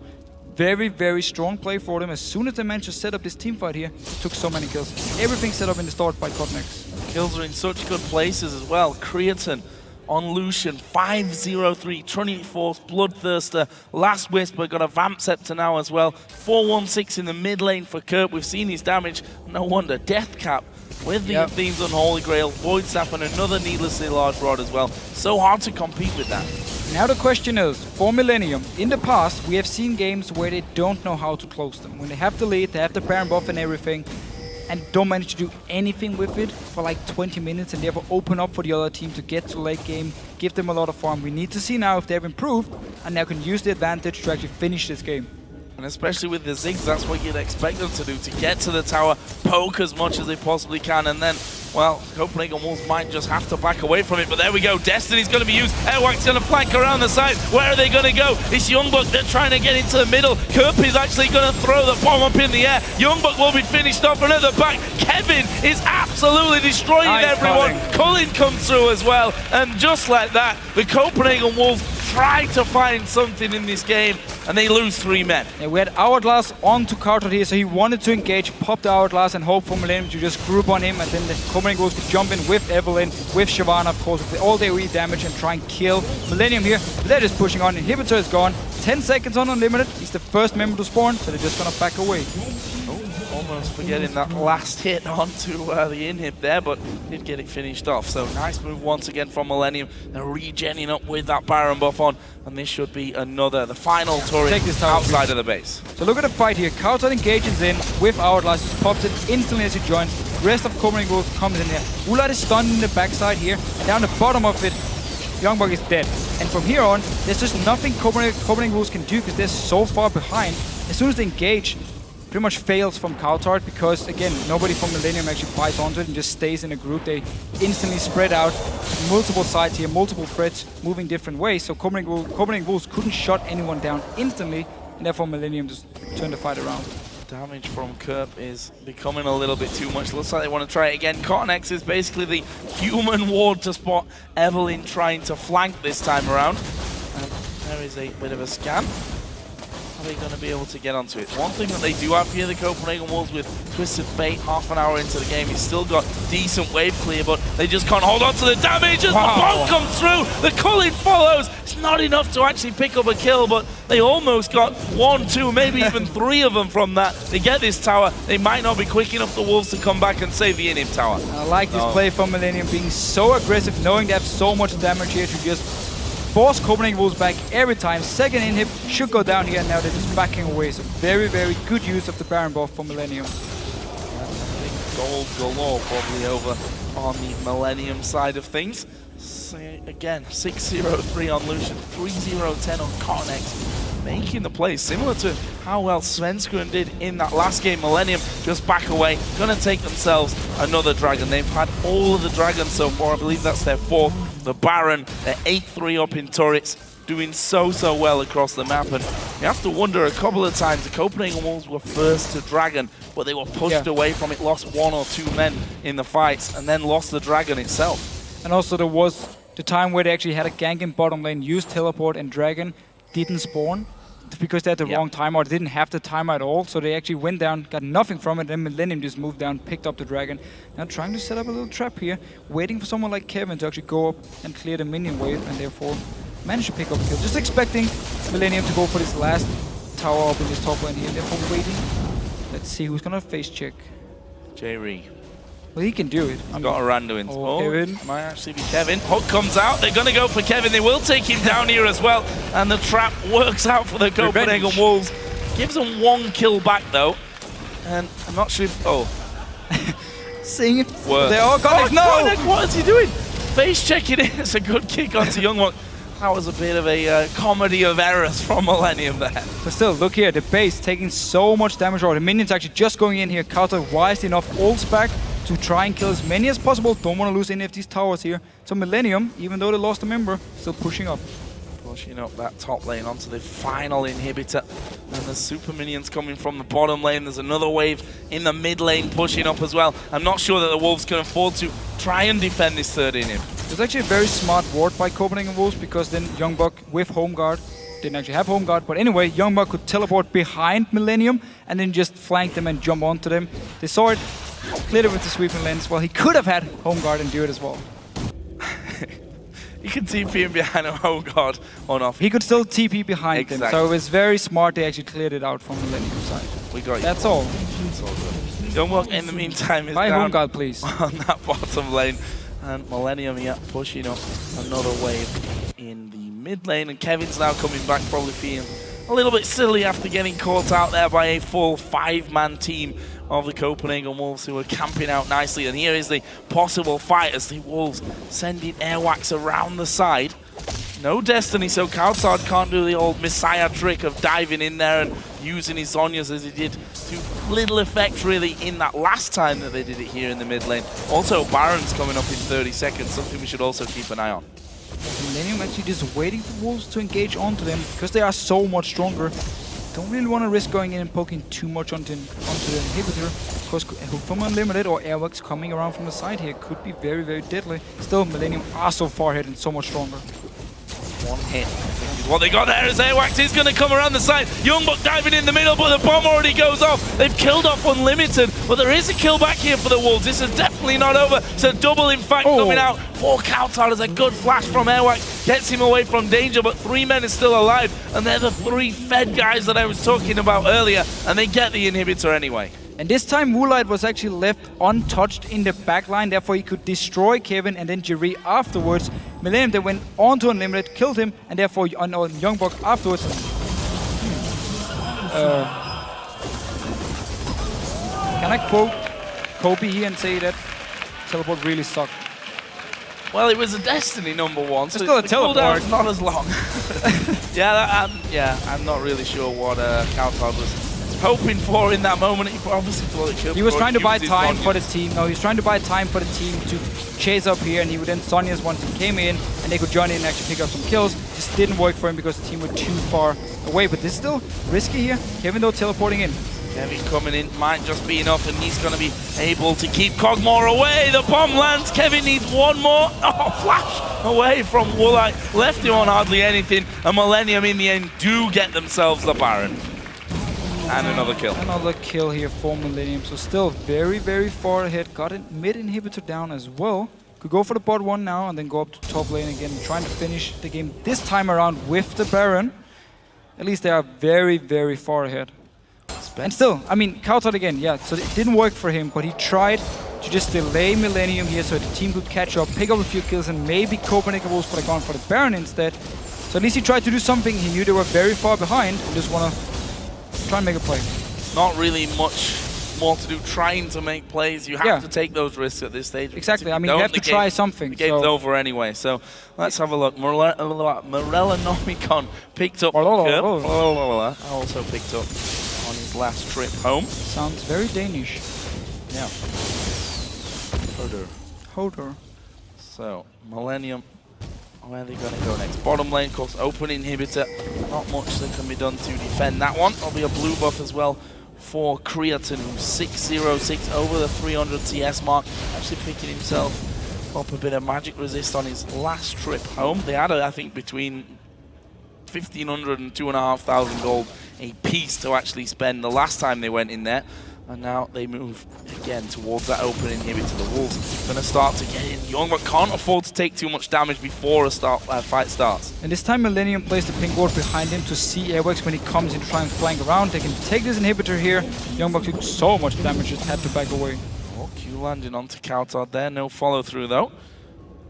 very, very strong play for them. As soon as they managed to set up this team fight here, it took so many kills. Everything set up in the start by Cotnex. Kills are in such good places as well. Creatine on Lucian, 5-0-3, Trinity Force, Bloodthirster, Last Whisper, got a Vamp Scepter now as well. 4-1-6 in the mid lane for Kurt. We've seen his damage. No wonder. Death Cap with the Themes Unholy Grail, Void Staff, and another needlessly large rod as well. So hard to compete with that. Now the question is, for Millenium, in the past we have seen games where they don't know how to close them. When they have the lead, they have the Baron buff and everything, and don't manage to do anything with it for like 20 minutes and therefore open up for the other team to get to late game, give them a lot of farm. We need to see now if they've improved and now can use the advantage to actually finish this game. And especially with the Ziggs, that's what you'd expect them to do, to get to the tower, poke as much as they possibly can, and then, well, Copenhagen Wolves might just have to back away from it. But there we go, Destiny's going to be used. Airwax's going to flank around the side. Where are they going to go? It's Youngbuck, they're trying to get into the middle. Kerp is actually going to throw the bomb up in the air. Youngbuck will be finished off, and at the back, Kevin is absolutely destroying everyone. Cullen comes through as well, and just like that, the Copenhagen Wolves try to find something in this game, and they lose 3 men. Yeah, we had Hourglass on to Carter here, so he wanted to engage, pop the Hourglass, and hope for Millenium to just group on him, and then the Copenhagen Wolves could jump in with Evelyn, with Shyvana, of course, with all their damage and try and kill Millenium here. But they're just pushing on. Inhibitor is gone. 10 seconds on Unlimited. He's the first member to spawn, so they're just gonna back away. Almost forgetting that last hit onto the inhib there, but did get it finished off. So nice move once again from Millenium. They're regenning up with that Baron buff on, and this should be the final turret outside of the base. So look at the fight here. Kauta engages in with Hourglass, pops it instantly as he joins. Rest of Copenhagen Wolves comes in there. Ulat is stunned in the backside here, and down the bottom of it, Youngbuck is dead. And from here on, there's just nothing Copenhagen Wolves can do because they're so far behind. As soon as they engage, pretty much fails from Coutard because, again, nobody from Millenium actually bites onto it and just stays in a group. They instantly spread out multiple sides here, multiple threats, moving different ways. So Copenhagen Wolves couldn't shut anyone down instantly, and therefore Millenium just turned the fight around. Damage from Kerp is becoming a little bit too much. Looks like they want to try it again. Cotnex is basically the human ward to spot Evelyn trying to flank this time around. And there is a bit of a scan. Are they going to be able to get onto it? One thing that they do have here, the Copenhagen Wolves, with Twisted Fate half an hour into the game, he's still got decent wave clear, but they just can't hold on to the damage as the bomb comes through. The Culling follows. It's not enough to actually pick up a kill, but they almost got 1, 2, maybe even 3 of them from that. They get this tower. They might not be quick enough, the Wolves, to come back and save the inhib tower. I like this play from Millenium, being so aggressive, knowing they have so much damage here to just force Copenhagen Wolves back every time. Second inhib should go down here, and now they're just backing away. So very, very good use of the Baron buff for Millenium. Gold galore probably over on the Millenium side of things. So again, 6-0-3 on Lucian, 3-0-10 on Cotnex, making the play similar to how well Svenskeren did in that last game. Millenium just back away, gonna take themselves another dragon. They've had all of the dragons so far. I believe that's their 4th. The Baron, they're 8-3 up in turrets, doing so well across the map. And you have to wonder, a couple of times the Copenhagen Wolves were first to dragon, but they were pushed away from it, lost 1 or 2 men in the fights, and then lost the dragon itself. And also there was the time where they actually had a gank in bottom lane, used teleport, and dragon didn't spawn because they had the wrong timer, or they didn't have the timer at all. So they actually went down, got nothing from it, and then Millenium just moved down, picked up the dragon. Now trying to set up a little trap here, waiting for someone like Kevin to actually go up and clear the minion wave, and therefore manage to pick up a kill. Just expecting Millenium to go for this last tower up in this top lane here, therefore waiting. Let's see who's gonna face check. J-Ree. Well, he can do it. He's got a rando in. Oh, Kevin. Might actually be Kevin. Hook comes out. They're going to go for Kevin. They will take him down here as well. And the trap works out for the Copenhagen Wolves. Gives them 1 kill back, though. And I'm not sure if... Oh. Seeing it. Worse. They're all gone. No! Koenig, what is he doing? Face checking in. It's a good kick onto Youngbuck. That was a bit of a comedy of errors from Millenium there. But still, look here. The base taking so much damage already. The minions actually just going in here. Counter wisely enough. Ults back to try and kill as many as possible. Don't want to lose any of these towers here. So Millenium, even though they lost a member, still pushing up. Pushing up that top lane onto the final inhibitor. And the super minions coming from the bottom lane. There's another wave in the mid lane pushing up as well. I'm not sure that the Wolves can afford to try and defend this third inhib. It's actually a very smart ward by Copenhagen Wolves, because then Youngbuck with home guard, didn't actually have home guard, but anyway, Youngbuck could teleport behind Millenium and then just flank them and jump onto them. They saw it, cleared it with the sweeping lens. Well, he could have had home guard and do it as well. You can TP him behind a home guard on off. He could still TP behind them, so it was very smart they actually cleared it out from Millenium side. We got you. That's all. That's all good. Youngbuck in the meantime is Buy down home guard, please. on that bottom lane. And Millenium, yeah, pushing up another wave in the mid lane. And Kevin's now coming back, probably feeling a little bit silly after getting caught out there by a full 5-man team of the Copenhagen Wolves, who are camping out nicely. And here is the possible fight as the Wolves sending airwax around the side. No Destiny, so Kautsard can't do the old Messiah trick of diving in there and using his Zhonya's as he did to little effect really in that last time that they did it here in the mid lane. Also, Baron's coming up in 30 seconds, something we should also keep an eye on. Millenium actually just waiting for Wolves to engage onto them, because they are so much stronger. Don't really want to risk going in and poking too much onto the inhibitor, because Hook from Unlimited or Airwax coming around from the side here could be very, very deadly. Still, Millenium are so far ahead and so much stronger. One hit, I think, is what they got there as Airwax is going to come around the side. Youngbuck diving in the middle, but the bomb already goes off. They've killed off Unlimited, but there is a kill back here for the Wolves. This is definitely not over. It's a double, in fact, coming out for Kautsard as a good flash from Airwax. Gets him away from danger, but 3 men is still alive. And they're the 3 fed guys that I was talking about earlier, and they get the inhibitor anyway. And this time, Woolite was actually left untouched in the backline, therefore he could destroy Kevin and then Jerry afterwards. Millenium then went on to Unlimited, killed him, and therefore on Youngbuck afterwards. Can I quote Kobe here and say that teleport really sucked? Well, it was a Destiny #1, so still a teleport. It's not as long. I'm not really sure what Kautsard was hoping for in that moment. He obviously thought it killed. He was trying to buy time for the team. No, he was trying to buy time for the team to chase up here, and he would then Sonya's once he came in, and they could join in and actually pick up some kills. Just didn't work for him because the team were too far away. But this is still risky here. Kevin though teleporting in. Kevin coming in might just be enough, and he's going to be able to keep Cogmore away. The bomb lands. Kevin needs one more. Oh, flash away from Woolite. Left him on hardly anything. And Millenium in the end do get themselves the Baron. And another kill. Another kill here for Millenium. So still very, very far ahead. Got a mid inhibitor down as well. Could go for the bot one now and then go up to top lane again, trying to finish the game this time around with the Baron. At least they are very, very far ahead. And still, I mean, Kautsard again, yeah, so it didn't work for him, but he tried to just delay Millenium here so the team could catch up, pick up a few kills, and maybe Copenhagen Wolves would have gone for the Baron instead. So at least he tried to do something. He knew they were very far behind and just want to try and make a play. Not really much more to do trying to make plays. You have to take those risks at this stage. Exactly, I mean, you have to try something. The game's over anyway, so let's have a look. Morellonomicon picked up. I also picked up on his last trip home. Sounds very Danish. Yeah. Hodor. So, Millenium, where are they going to go next? Bottom lane, of course, open inhibitor. Not much that can be done to defend that one. There'll be a blue buff as well for Creaton, who's 606 over the 300 CS mark. Actually picking himself up a bit of magic resist on his last trip home. They had, I think, between 1,500 and 2,500 gold a piece to actually spend the last time they went in there. And now they move again towards that open inhibitor. The Wolves going to start to get in. Youngbuck can't afford to take too much damage before a fight starts. And this time Millenium plays the pink ward behind him to see Airwax when he comes in to try and flank around. They can take this inhibitor here. Youngbuck took so much damage, just had to back away. Oh, Q landing onto Kautar there. No follow-through, though.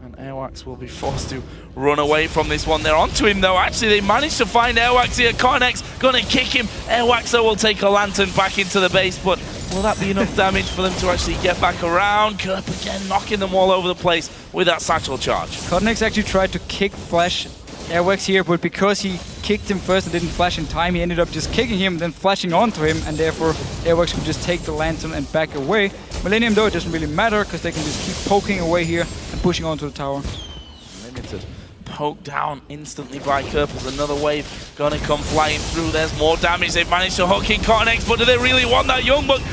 And Airwax will be forced to run away from this one. They're onto him, though. Actually, they managed to find Airwax here. Cornex gonna kick him. Airwax, though, will take a lantern back into the base, but will that be enough damage for them to actually get back around? Kerp again knocking them all over the place with that satchel charge. Cornex actually tried to kick Flash Airwax here, but because he kicked him first and didn't flash in time, he ended up just kicking him, then flashing onto him, and therefore Airwax could just take the lantern and back away. Millenium, though, it doesn't really matter, because they can just keep poking away here and pushing onto the tower. Limited. Poked down instantly by Kerp as another wave gonna come flying through. There's more damage. They've managed to hook in Cornex, but do they really want that? Youngbuck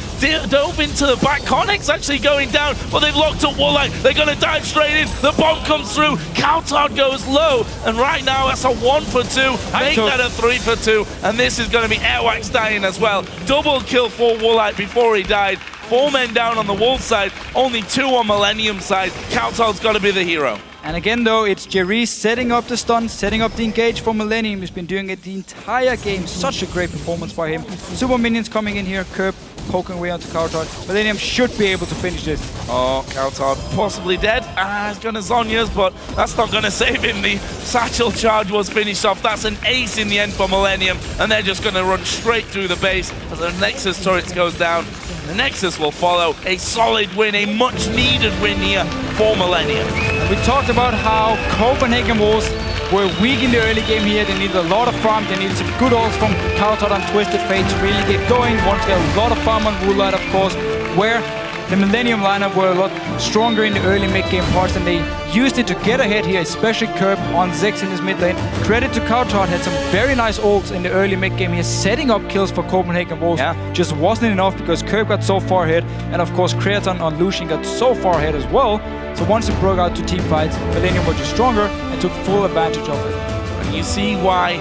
dove into the back. Cornex actually going down, but they've locked up Woolite. They're gonna dive straight in. The bomb comes through. Kautar goes low, and right now that's a 1 for 2. Make that a 3 for 2, and this is gonna be Airwax dying as well. Double kill for Woolite before he died. 4 men down on the Wolf side, only 2 on Millenium side. Kautar's gotta be the hero. And again, though, it's Jerry setting up the stun, setting up the engage for Millenium. He's been doing it the entire game. Such a great performance by him. Super minions coming in here. Kerp poking away onto Kautar. Millenium should be able to finish this. Oh, Kautar possibly dead. He's gonna Zhonya's, but that's not gonna save him. The satchel charge was finished off. That's an ace in the end for Millenium, and they're just gonna run straight through the base as the Nexus turret goes down. The Nexus will follow. A solid win, a much needed win here for Millenium. We talked about how Copenhagen Wolves were weak in the early game here. They needed a lot of farm. They needed some good ults from Kautar and Twisted Fate to really get going. Wanted to get a lot of farm on Woolite, of course, where the Millenium lineup were a lot stronger in the early mid-game parts, and they used it to get ahead here, especially Kerp on Zex in his mid lane. Credit to Kautar, had some very nice ults in the early mid-game here, setting up kills for Copenhagen Wolves. Yeah. Just wasn't enough because Kerp got so far ahead, and of course Creaton on Lucian got so far ahead as well. So once it broke out to team fights, Millenium were just stronger and took full advantage of it. And you see why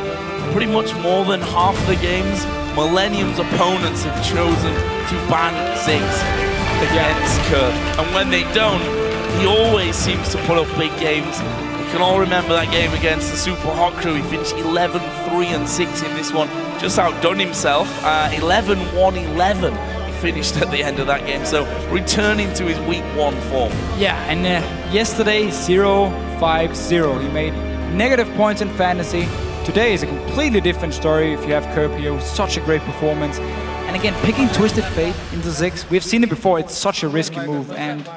pretty much more than half of the games, Millennium's opponents have chosen to ban Ziggs against Kerp. And when they don't, he always seems to put up big games. We can all remember that game against the Super Hot Crew. He finished 11-3-6 in this one. Just outdone himself. 11-1-11 he finished at the end of that game. So returning to his week 1 form. Yeah, and yesterday 0-5-0. He made negative points in fantasy. Today is a completely different story if you have Kerp here with such a great performance. And again, picking Twisted Fate into Ziggs, we've seen it before, it's such a risky move, and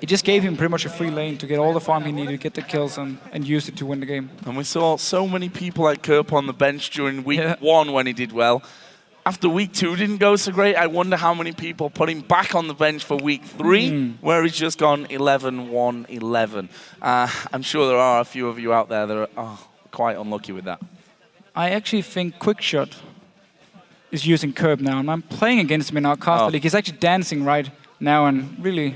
it just gave him pretty much a free lane to get all the farm he needed, get the kills, and use it to win the game. And we saw so many people like Kerp on the bench during week 1 when he did well. After week 2 didn't go so great, I wonder how many people put him back on the bench for week 3, where he's just gone 11-1-11. I'm sure there are a few of you out there that are quite unlucky with that. I actually think Quickshot is using Kerp now, and I'm playing against him in our caster league. He's actually dancing right now and really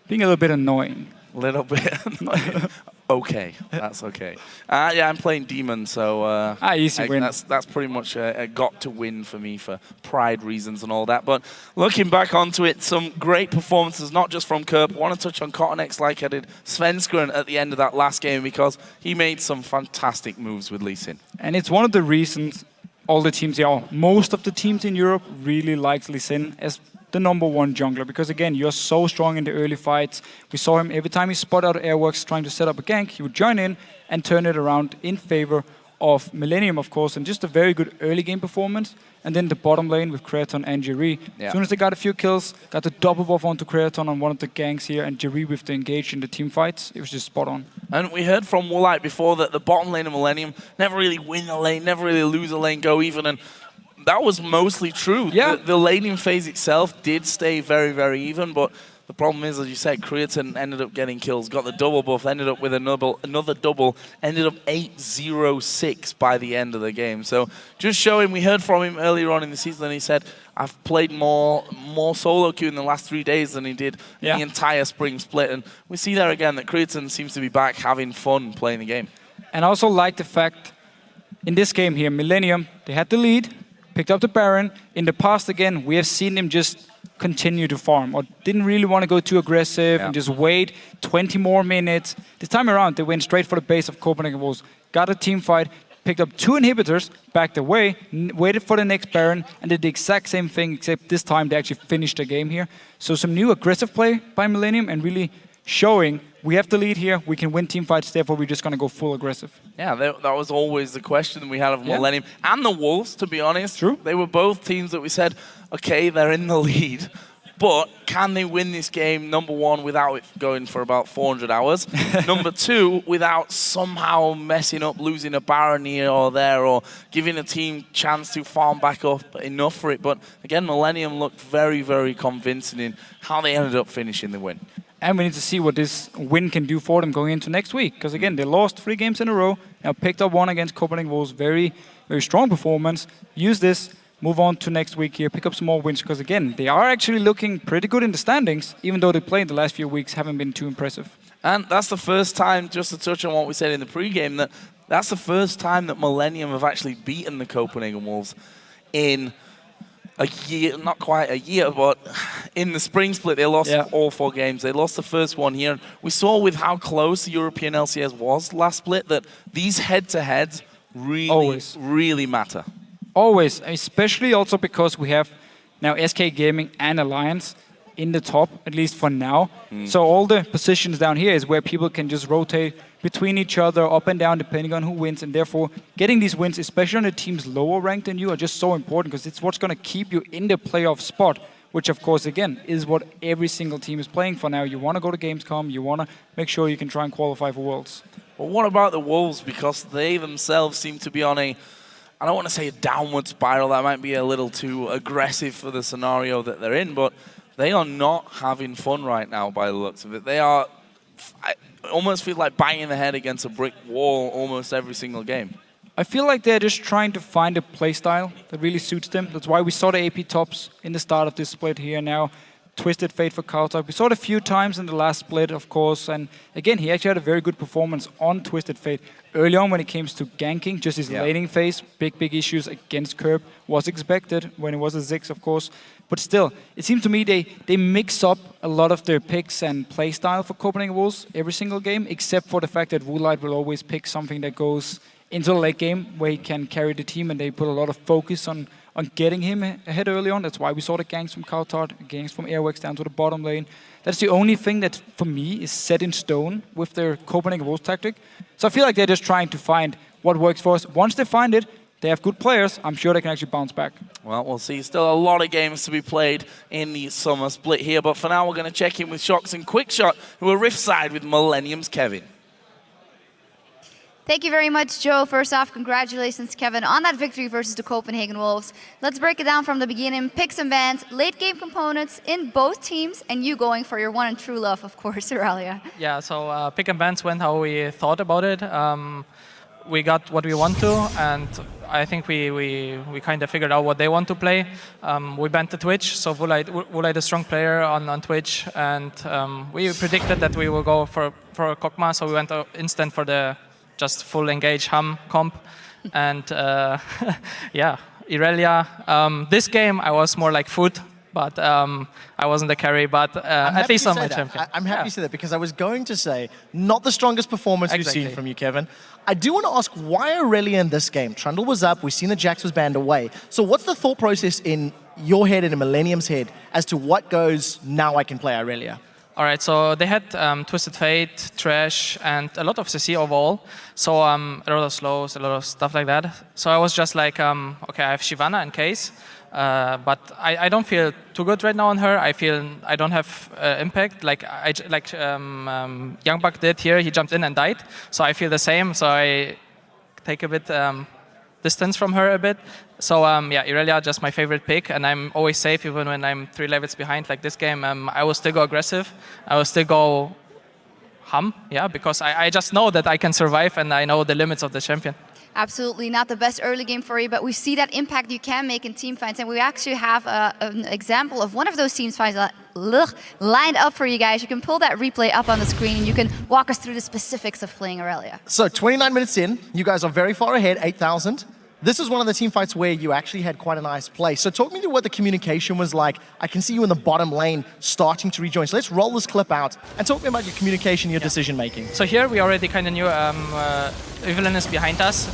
being a little bit annoying. A little bit annoying. Okay, that's okay. Yeah, I'm playing Demon, so easy win. That's pretty much a got to win for me for pride reasons and all that. But looking back onto it, some great performances, not just from Kerp. I want to touch on Cottonex like I did Svenskeren at the end of that last game because he made some fantastic moves with Lee Sin. And it's one of the reasons all the teams here, most of the teams in Europe really likes Lee Sin as the #1 jungler, because again, you're so strong in the early fights. We saw him every time he spot out Airworks trying to set up a gank, he would join in and turn it around in favor of Millenium, of course, and just a very good early game performance. And then the bottom lane with Creaton and Jerry. As soon as they got a few kills, got the double buff onto Creaton on one of the ganks here, and Jerry with the engage in the team fights, it was just spot on. And we heard from Woolite before that the bottom lane of Millenium never really win a lane, never really lose a lane, go even, and that was mostly true. Yeah. The laning phase itself did stay very, very even, but the problem is, as you said, Creaton ended up getting kills, got the double buff, ended up with another double, ended up 8-0-6 by the end of the game. So just showing, we heard from him earlier on in the season, and he said, I've played more solo queue in the last 3 days than he did in the entire spring split. And we see there again that Creaton seems to be back having fun playing the game. And I also like the fact, in this game here, Millenium, they had the lead, picked up the Baron. In the past, again, we have seen him just continue to farm, or didn't really want to go too aggressive and just wait 20 more minutes. This time around, they went straight for the base of Copenhagen Wolves, got a team fight, picked up 2 inhibitors, backed away, waited for the next Baron, and did the exact same thing, except this time they actually finished the game here. So some new aggressive play by Millenium, and really showing we have the lead here, we can win team fights, therefore we're just going to go full aggressive. Yeah, that was always the question we had of Millenium. And the Wolves, to be honest. True. They were both teams that we said, okay, they're in the lead, but can they win this game, number one, without it going for about 400 hours? Number two, without somehow messing up, losing a Baron here or there, or giving a team chance to farm back up enough for it. But again, Millenium looked very, very convincing in how they ended up finishing the win. And we need to see what this win can do for them going into next week. Because again, they lost 3 games in a row. Now picked up one against Copenhagen Wolves. Very, very strong performance. Use this, move on to next week here, pick up some more wins. Because again, they are actually looking pretty good in the standings, even though they played the last few weeks, haven't been too impressive. And that's the first time, just to touch on what we said in the pregame, that's the first time that Millenium have actually beaten the Copenhagen Wolves in a year, not quite a year, but in the spring split, they lost all 4 games. They lost the first one here. We saw with how close the European LCS was last split that these head-to-heads really matter. Always, especially also because we have now SK Gaming and Alliance in the top, at least for now. So all the positions down here is where people can just rotate between each other, up and down, depending on who wins. And therefore, getting these wins, especially on the teams lower ranked than you, are just so important because it's what's going to keep you in the playoff spot, which, of course, again, is what every single team is playing for now. You want to go to Gamescom. You want to make sure you can try and qualify for Worlds. Well, what about the Wolves? Because they themselves seem to be on a, I don't want to say a downward spiral. That might be a little too aggressive for the scenario that they're in, but they are not having fun right now by the looks of it. They are, I almost feel like banging the head against a brick wall almost every single game. I feel like they're just trying to find a playstyle that really suits them. That's why we saw the AP tops in the start of this split here now. Twisted Fate for Kautak. We saw it a few times in the last split, of course. And again, he actually had a very good performance on Twisted Fate. Early on when it came to ganking, just his laning phase, big issues against Curb was expected when it was a Ziggs, of course. But still, it seems to me they mix up a lot of their picks and playstyle for Copenhagen Wolves every single game, except for the fact that Woolite will always pick something that goes into the late game where he can carry the team, and they put a lot of focus on getting him ahead early on. That's why we saw the ganks from Kautar, ganks from Airwax down to the bottom lane. That's the only thing that, for me, is set in stone with their Copenhagen Wolves tactic. So I feel like they're just trying to find what works for us. Once they find it, they have good players. I'm sure they can actually bounce back. Well, we'll see. Still a lot of games to be played in the summer split here. But for now, we're going to check in with Shox and Quickshot, who are Rift side with Millenium's Kevin. Thank you very much, Joe. First off, congratulations, Kevin, on that victory versus the Copenhagen Wolves. Let's break it down from the beginning. Picks and bans, late game components in both teams, and you going for your one and true love, of course, Aurelia. Yeah, so pick and bans went how we thought about it. We got what we want to, and I think we kind of figured out what they want to play. We banned the Twitch, so Woolite is a strong player on Twitch, and we predicted that we will go for Kokma, so we went instant for the just full engage hum comp. And yeah, Irelia. This game I was more like foot, but I wasn't the carry, but at least I'm a champion. I'm happy to say that because I was going to say, not the strongest performance we've seen from you, Kevin. I do want to ask, why Aurelia in this game? Trundle was up, we've seen the Jax was banned away. So what's the thought process in your head and in Millenium's head as to what goes, now I can play Aurelia? All right, so they had Twisted Fate, Trash, and a lot of CC overall. So a lot of slows, a lot of stuff like that. So I was just like, okay, I have Shyvana and Case, but I don't feel too good right now on her. I feel I don't have impact like Youngbuck did here. He jumped in and died. So I feel the same. So I take a bit distance from her a bit. So yeah, Irelia just my favorite pick, and I'm always safe even when I'm 3 levels behind like this game. I will still go aggressive. I will still go hum, yeah, because I just know that I can survive and I know the limits of the champion. Absolutely not the best early game for you, but we see that impact you can make in team fights, and we actually have an example of one of those team fights lined up for you guys. You can pull that replay up on the screen and you can walk us through the specifics of playing Aurelia. So 29 minutes in, you guys are very far ahead, 8,000. This is one of the team fights where you actually had quite a nice play. So talk me through what the communication was like. I can see you in the bottom lane starting to rejoin. So let's roll this clip out and talk me about your communication, your decision making. So here we already kind of knew Evelyn is behind us.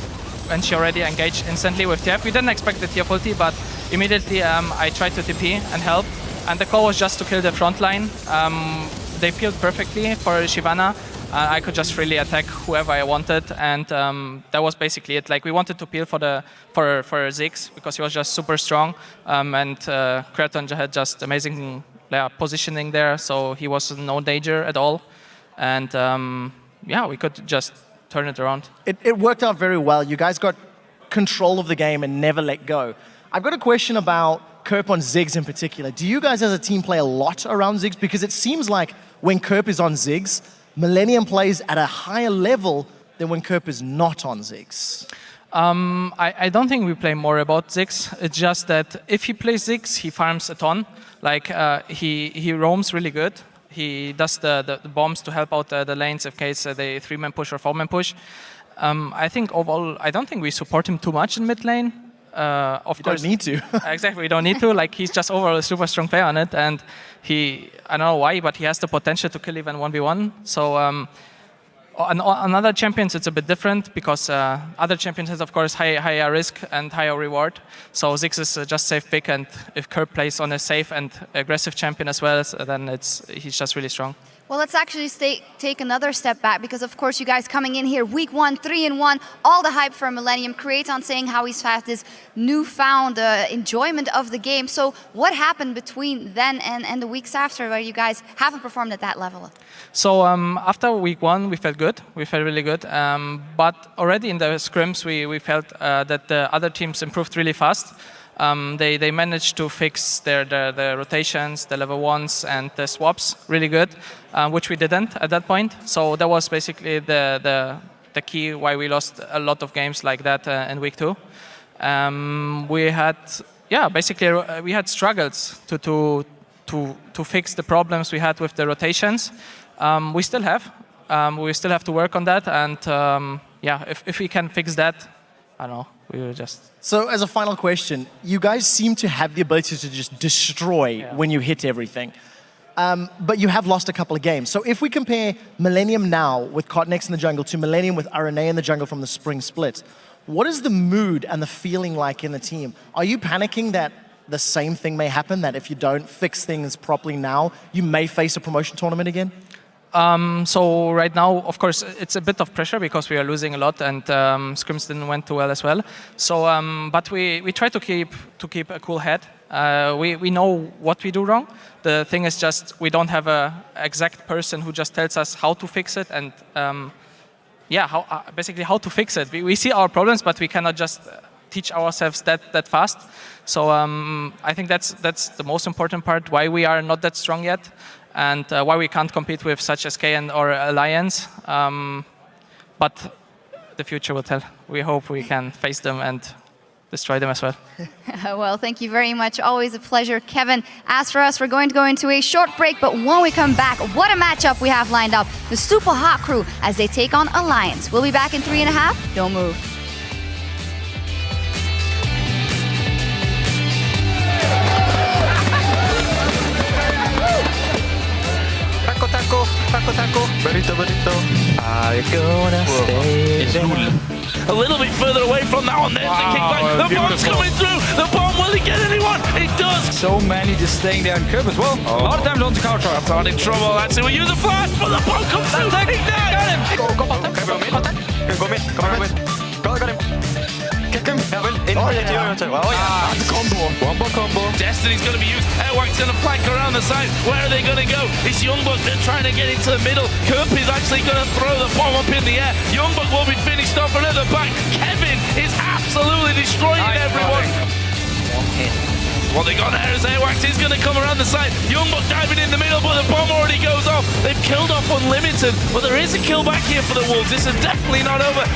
when she already engaged instantly with TF. We didn't expect the TF ulti, but immediately I tried to TP and help. And the call was just to kill the front line. They peeled perfectly for Shyvana. I could just freely attack whoever I wanted, and that was basically it. Like, we wanted to peel for Ziggs because he was just super strong, and Kraton had just amazing positioning there, so he was no danger at all. And yeah, we could just turn it around. It worked out very well. You guys got control of the game and never let go. I've got a question about Kerp on Ziggs in particular. Do you guys as a team play a lot around Ziggs? Because it seems like when Kerp is on Ziggs, Millenium plays at a higher level than when Kerp is not on Ziggs. I don't think we play more about Ziggs. It's just that if he plays Ziggs, he farms a ton. Like, he roams really good. He does the bombs to help out the lanes in case they 3-man push or 4-man push. I think overall, I don't think we support him too much in mid lane. Of course, don't need to. Exactly, we don't need to. Like, he's just overall a super strong player on it, and I don't know why, but he has the potential to kill even 1v1. So on other champions, it's a bit different because other champions has, of course, higher risk and higher reward. So Ziggs is just safe pick, and if Kerp plays on a safe and aggressive champion as well, then he's just really strong. Well, let's actually take another step back because, of course, you guys coming in here, week 1, 3-1, all the hype for Millenium, Kraton saying how he's had this newfound enjoyment of the game. So what happened between then and the weeks after where you guys haven't performed at that level? So after week 1, we felt good. We felt really good. But already in the scrims, we felt that the other teams improved really fast. They managed to fix the rotations, the level 1s, and the swaps really good, which we didn't at that point. So that was basically the key why we lost a lot of games like that in week 2. We had, basically we had struggles to fix the problems we had with the rotations. We still have. We still have to work on that, and if we can fix that, I don't know. We were just... So as a final question, you guys seem to have the ability to just destroy when you hit everything. But you have lost a couple of games. So if we compare Millenium now with Cotnex in the jungle to Millenium with RNA in the jungle from the spring split, what is the mood and the feeling like in the team? Are you panicking that the same thing may happen, that if you don't fix things properly now, you may face a promotion tournament again? So right now, of course, it's a bit of pressure because we are losing a lot, and scrims didn't went too well as well. So, but we try to keep a cool head. We know what we do wrong. The thing is just we don't have a exact person who just tells us how to fix it, and basically how to fix it. We see our problems, but we cannot just teach ourselves that fast. So I think that's the most important part. Why we are not that strong yet. And why we can't compete with such as SK or Alliance. But the future will tell. We hope we can face them and destroy them as well. Well, thank you very much. Always a pleasure. Kevin, as for us, we're going to go into a short break, but when we come back, what a matchup we have lined up. The Super Hot Crew as they take on Alliance. We'll be back in 3.5. Don't move. Taco, burrito. Are you gonna stay there? A little bit further away from that one. There's the kickback. The bomb's coming through. The bomb, will it get anyone? It does. So many just staying there on Kerp as well. A lot of times on the counter. Not in trouble. That's it. We use a flash, but the bomb comes through. Got him. Go mid. Got him. Kick him. Combo. Destiny's going to be used. Airwack's going to flank around the side. Where are they going to go? It's Youngblood. They're trying to get into the middle. Kerp is actually going to throw the bomb up in the air. Youngblood will be finished off another back. Kevin is absolutely destroying everyone. What they got there is Airwax is going to come around the side. Youngblood diving in the middle, but the bomb already goes off. They've killed off Unlimited, but there is a kill back here for the Wolves. This is definitely not over.